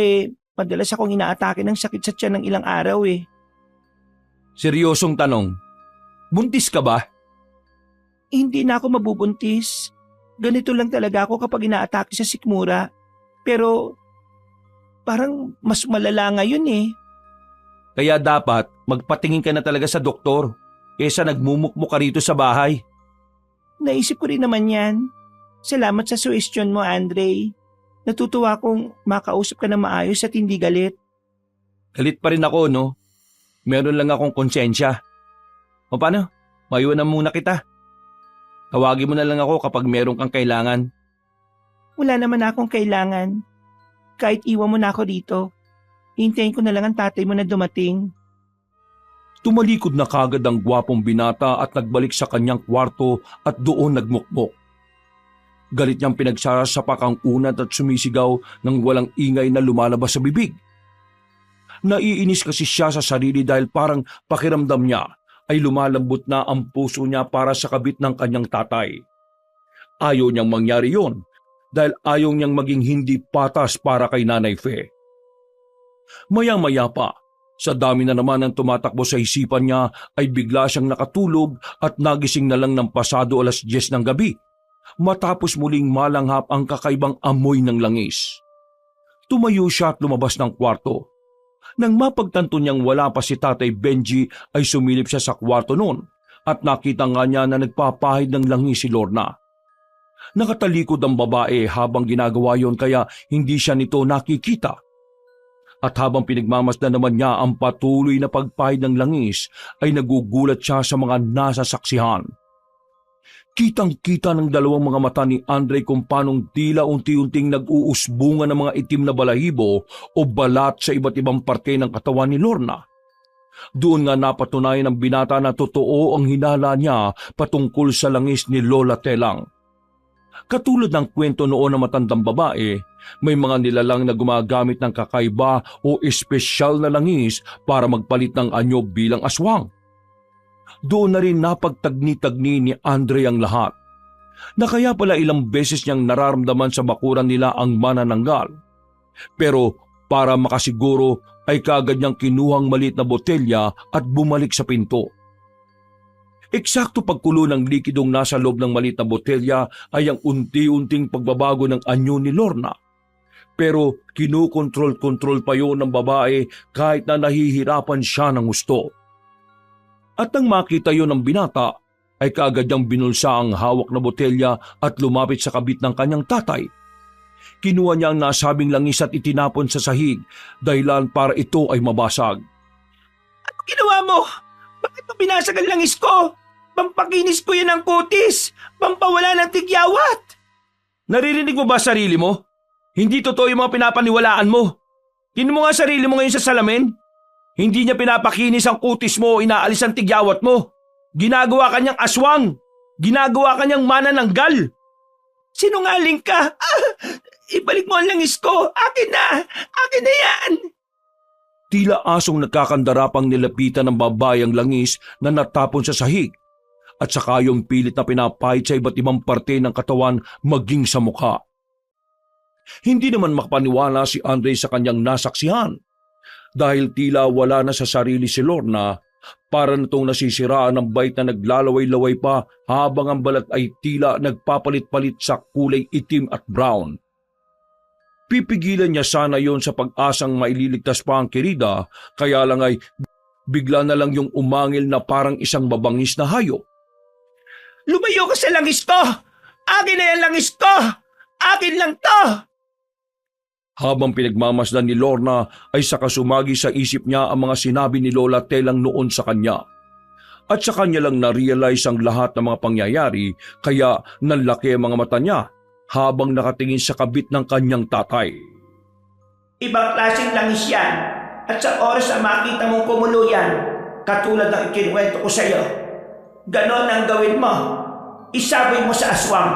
madalas akong inaatake ng sakit sa tiyan ng ilang araw Seryosong tanong, buntis ka ba? Hindi na ako mabubuntis. Ganito lang talaga ako kapag inaatake sa sikmura. Pero parang mas malala ngayon Kaya dapat magpatingin ka na talaga sa doktor kesa nagmumukmuk ka rito sa bahay. Naisip ko rin naman yan. Salamat sa suwestyon mo, Andre. Natutuwa kong makausap ka na maayos at hindi galit. Galit pa rin ako, no? Meron lang akong konsensya. O paano? Maiwan na muna kita. Tawagin mo na lang ako kapag meron kang kailangan. Wala naman akong kailangan. Kahit iwan mo na ako dito, hintayin ko na lang ang tatay mo na dumating. Tumalikod na kagad ang gwapong binata at nagbalik sa kanyang kwarto at doon nagmukmok. Galit niyang pinagsasapak ang unat at sumisigaw ng walang ingay na lumalabas sa bibig. Naiinis kasi siya sa sarili dahil parang pakiramdam niya ay lumalambot na ang puso niya para sa kabit ng kanyang tatay. Ayaw niyang mangyari yon dahil ayaw niyang maging hindi patas para kay Nanay Fe. Maya-maya pa, sa dami na naman ang tumatakbo sa isipan niya ay bigla siyang nakatulog at nagising na lang ng pasado 10:00 ng gabi matapos muling malanghap ang kakaibang amoy ng langis. Tumayo siya at lumabas ng kwarto. Nang mapagtanto niyang wala pa si Tatay Benji ay sumilip siya sa kwarto noon at nakita nga niya na nagpapahid ng langis si Lorna. Nakatalikod ang babae habang ginagawa yon kaya hindi siya nito nakikita. At habang pinagmamasdan naman niya ang patuloy na pagpahid ng langis, ay nagugulat siya sa mga nasasaksihan. Kitang-kita ng dalawang mga mata ni Andre kung paanong tila unti-unting nag-uusbungan ng mga itim na balahibo o balat sa iba't ibang parte ng katawan ni Lorna. Doon nga napatunayan ng binata na totoo ang hinala niya patungkol sa langis ni Lola Telang. Katulad ng kwento noon ng matandang babae, may mga nilalang na gumagamit ng kakaiba o espesyal na langis para magpalit ng anyo bilang aswang. Doon na rin napagtagni-tagni ni Andre ang lahat, na kaya pala ilang beses niyang nararamdaman sa bakuran nila ang manananggal. Pero para makasiguro ay kaagad niyang kinuhang maliit na botelya at bumalik sa pinto. Eksakto pagkulo ng likidong nasa loob ng maliit na botelya ay ang unti-unting pagbabago ng anyo ni Lorna. Pero kinukontrol-kontrol pa yun ng babae kahit na nahihirapan siya ng gusto. At nang makita yun ng binata, ay kaagad niyang binulsa ang hawak na botelya at lumapit sa kabit ng kanyang tatay. Kinuha niya ang nasabing langis at itinapon sa sahig dahilan para ito ay mabasag. Ano ginawa mo? Bakit mo binasag ang langis ko? Pampakinis ko yan ng kutis! Pampawala ng tigyawat! Naririnig mo ba sarili mo? Hindi totoo yung mga pinapaniwalaan mo. Tingnan mo nga sarili mo ngayon sa salamin. Hindi niya pinapakinis ang kutis mo o inaalis ang tigyawat mo. Ginagawa kanyang aswang. Ginagawa kanyang manananggal. Sinungaling ka! Ibalik mo ang langis ko! Akin na! Akin na yan! Tila asong nagkakandarapang nilapitan ng babae ang langis na natapon sa sahig at saka yung pilit na pinapahid sa iba't ibang parte ng katawan maging sa mukha. Hindi naman makapaniwala si Andre sa kanyang nasaksihan dahil tila wala na sa sarili si Lorna para natong nasisiraan ng bait na naglalaway-laway pa habang ang balat ay tila nagpapalit-palit sa kulay itim at brown. Pipigilan niya sana yon sa pag-asang maililigtas pa ang kirida, kaya lang ay bigla na lang yung umangil na parang isang babangis na hayop. Lumayo ka sa langis ko! Akin na yan langis ko! Akin lang to! Habang pinagmamasdan ni Lorna ay saka sumagi sa isip niya ang mga sinabi ni Lola Telang noon sa kanya. At sa kanya lang na-realize ang lahat ng mga pangyayari kaya nanlaki ang mga mata niya habang nakatingin sa kabit ng kanyang tatay. Ibang klaseng langis yan. At sa oras na makita mong kumulo yan, katulad ng ikinuwento ko sa iyo, ganon ang gawin mo. Isaboy mo sa aswang.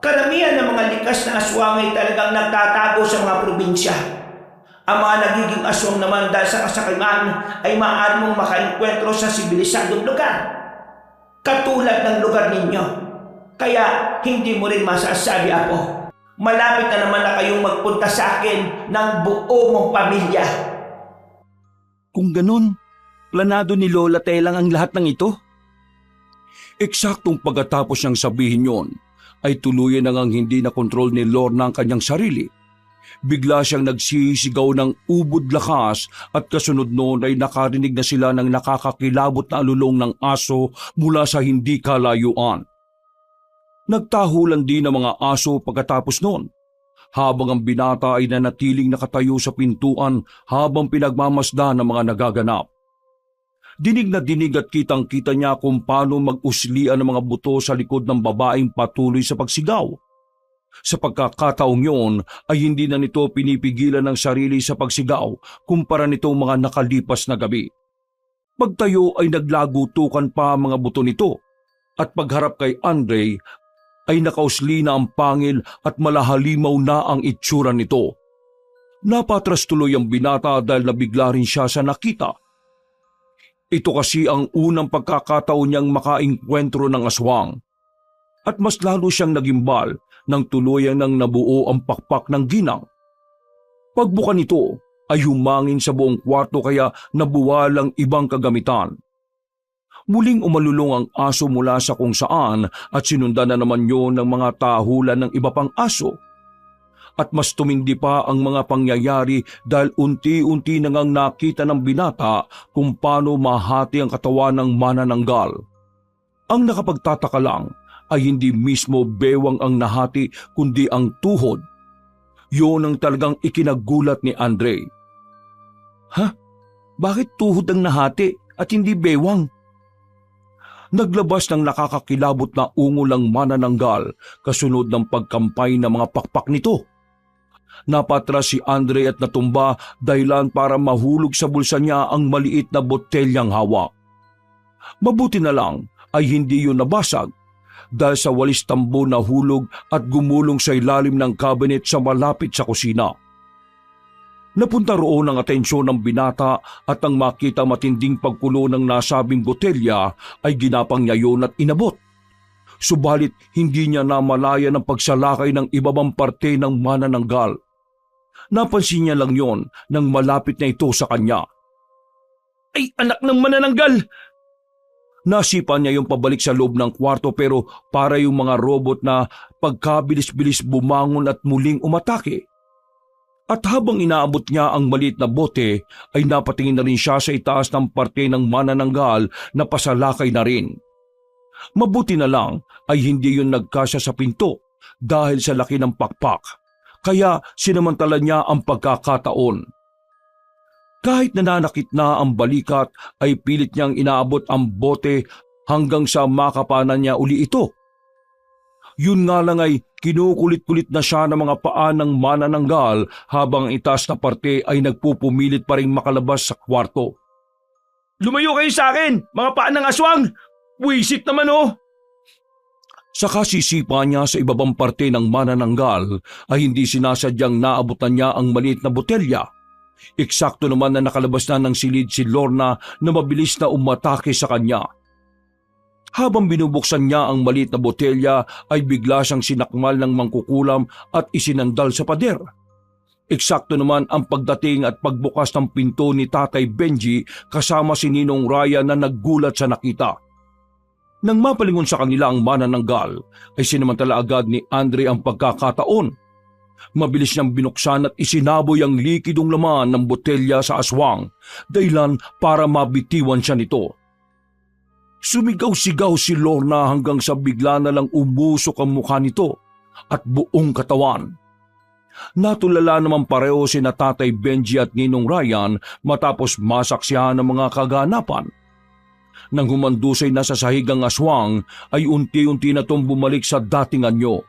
Karamihan ng mga likas na aswang ay talagang nagtatago sa mga probinsya. Ang mga nagiging aswang naman dahil sa kasakiman ay maaari mong makainkwentro sa sibilisadong lugar. Katulad ng lugar ninyo. Kaya hindi mo rin masasabi ako. Malapit na naman na kayong magpunta sa akin ng buo mong pamilya. Kung ganon, planado ni Lola Telang ang lahat ng ito? Eksaktong pagkatapos niyang sabihin yon, ay tuluyan na ngang hindi na kontrol ni Lorna ang kanyang sarili. Bigla siyang nagsisigaw ng ubod lakas at kasunod noon ay nakarinig na sila ng nakakakilabot na alulong ng aso mula sa hindi kalayuan. Nagtahulan din ang mga aso pagkatapos noon, habang ang binata ay nanatiling nakatayo sa pintuan habang pinagmamasdan ng mga nagaganap. Dinig na dinig at kitang-kita niya kung paano mag-uslian ng mga buto sa likod ng babaeng patuloy sa pagsigaw. Sa pagkakataong yun ay hindi na nito pinipigilan ng sarili sa pagsigaw kumpara nitong mga nakalipas na gabi. Pagtayo ay naglagutukan pa ang mga buto nito at pagharap kay Andre ay nakausli na ang pangil at malahalimaw na ang itsura nito. Napatras tuloy ang binata dahil nabigla rin siya sa nakita. Ito kasi ang unang pagkakataon niyang makainkwentro ng aswang. At mas lalo siyang nagimbal nang tuluyan ng nabuo ang pakpak ng ginang. Pagbuka nito ay humangin sa buong kwarto kaya nabuwalang ibang kagamitan. Muling umalulong ang aso mula sa kung saan at sinundan na naman yon ng mga tahulan ng iba pang aso. At mas tumindi pa ang mga pangyayari dahil unti-unti na ngang nakita ng binata kung paano mahati ang katawan ng manananggal. Ang nakapagtataka lang ay hindi mismo bewang ang nahati kundi ang tuhod. Yun ang talagang ikinagulat ni Andre. Ha? Bakit tuhod ang nahati at hindi bewang? Naglabas ng nakakakilabot na ungol ang manananggal kasunod ng pagkampay ng mga pakpak nito. Napatras si Andre at natumba dahilan para mahulog sa bulsa niya ang maliit na botelyang hawak. Mabuti na lang ay hindi yun nabasag dahil sa walis tambo na hulog at gumulong sa ilalim ng cabinet sa malapit sa kusina. Napunta roon ang atensyon ng binata at ang makita matinding pagkulo ng nasabing botelya ay ginapang niya yun at inabot. Subalit hindi niya namalaya ng pagsalakay ng ibabang parte ng manananggal. Napansin niya lang yon nang malapit na ito sa kanya. Ay, anak ng manananggal! Nasipa niya yung pabalik sa loob ng kwarto pero para yung mga robot na pagkabilis-bilis bumangon at muling umatake. At habang inaabot niya ang maliit na bote ay napatingin na rin siya sa itaas ng parte ng manananggal na pasalakay na rin. Mabuti na lang ay hindi yun nagkasya sa pinto dahil sa laki ng pakpak. Kaya sinamantala niya ang pagkakataon. Kahit nananakit na ang balikat ay pilit niyang inaabot ang bote hanggang sa makapanan niya uli ito. Yun nga lang ay kinukulit-kulit na siya ng mga paa ng manananggal habang ang itaas na parte ay nagpupumilit pa rin makalabas sa kwarto. Lumayo kayo sa akin, mga paa ng aswang! Buisit naman oh! Sa kasisipa niya sa ibabang parte ng manananggal ay hindi sinasadyang naabutan niya ang maliit na botelya. Eksakto naman na nakalabas na ng silid si Lorna na mabilis na umatake sa kanya. Habang binubuksan niya ang maliit na botelya ay bigla siyang sinakmal ng mangkukulam at isinandal sa pader. Eksakto naman ang pagdating at pagbukas ng pinto ni Tatay Benji kasama si Ninong Raya na naggulat sa nakita. Nang mapalingon sa kanila ang manananggal, ay sinamantala agad ni Andre ang pagkakataon. Mabilis niyang binuksan at isinaboy ang likidong laman ng botelya sa aswang, dahilan para mabitiwan siya nito. Sumigaw-sigaw si Lorna hanggang sa bigla na lang umusok ang mukha nito at buong katawan. Natulala naman pareho si Tatay Benji at Ninong Ryan matapos masaksihan ng mga kaganapan. Nang humandusay na sa sahig ang aswang ay unti-unti na itong bumalik sa dating anyo.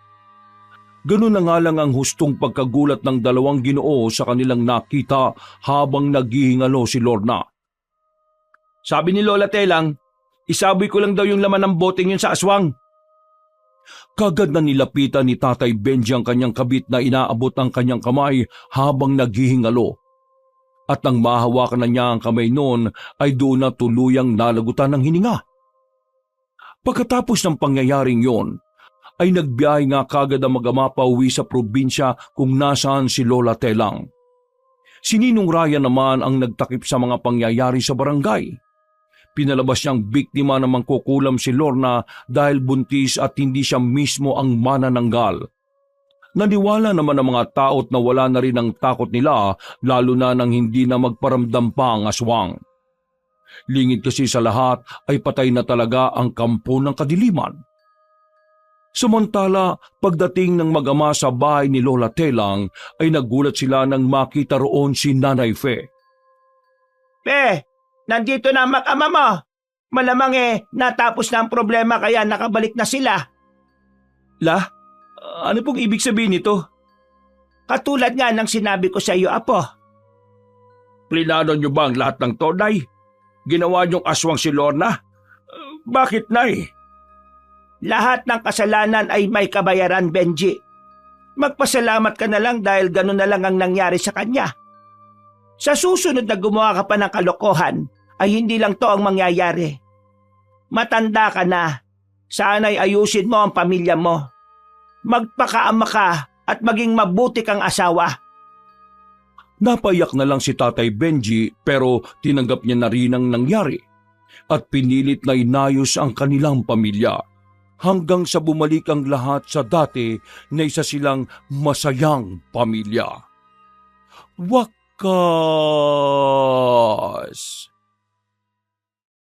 Ganun na nga lang ang hustong pagkagulat ng dalawang Ginoo sa kanilang nakita habang naghihingalo si Lorna. Sabi ni Lola Telang, isaboy ko lang daw yung laman ng boteng yun sa aswang. Kagad na nilapitan ni Tatay Benji ang kanyang kabit na inaabot ang kanyang kamay habang naghihingalo. At nang mahawakan na niya ang kamay noon ay doon na tuluyang nalagutan ng hininga. Pagkatapos ng pangyayaring yon, ay nagbiyahe nga kagad ang mag-ama pauwi sa probinsya kung nasaan si Lola Telang. Si Ninong Ryan naman ang nagtakip sa mga pangyayari sa barangay. Pinalabas niyang biktima ng mangkukulam si Lorna dahil buntis at hindi siya mismo ang manananggal. Naniwala naman ang mga tao't na wala na rin ang takot nila lalo na nang hindi na magparamdam pa ang aswang. Lingid kasi sa lahat ay patay na talaga ang kampo ng kadiliman. Samantala, pagdating ng mag-ama sa bahay ni Lola Telang ay nagulat sila nang makita roon si Nanay Fe. Pe, nandito na ang mag-ama mo. Malamang natapos na ang problema kaya nakabalik na sila. La, ano pong ibig sabihin nito? Katulad nga ng sinabi ko sa iyo, Apo. Plinano niyo ba ang lahat ng to, Nay? Ginawa niyong aswang si Lorna? Bakit, Nay? Lahat ng kasalanan ay may kabayaran, Benji. Magpasalamat ka na lang dahil ganun na lang ang nangyari sa kanya. Sa susunod na gumawa ka pa ng kalokohan, ay hindi lang to ang mangyayari. Matanda ka na. Sana'y ayusin mo ang pamilya mo. Magpakaama ka at maging mabuti kang asawa. Napayak na lang si Tatay Benji pero tinanggap niya na rin ang nangyari at pinilit na inayos ang kanilang pamilya hanggang sa bumalik ang lahat sa dati na isa silang masayang pamilya. Wakas!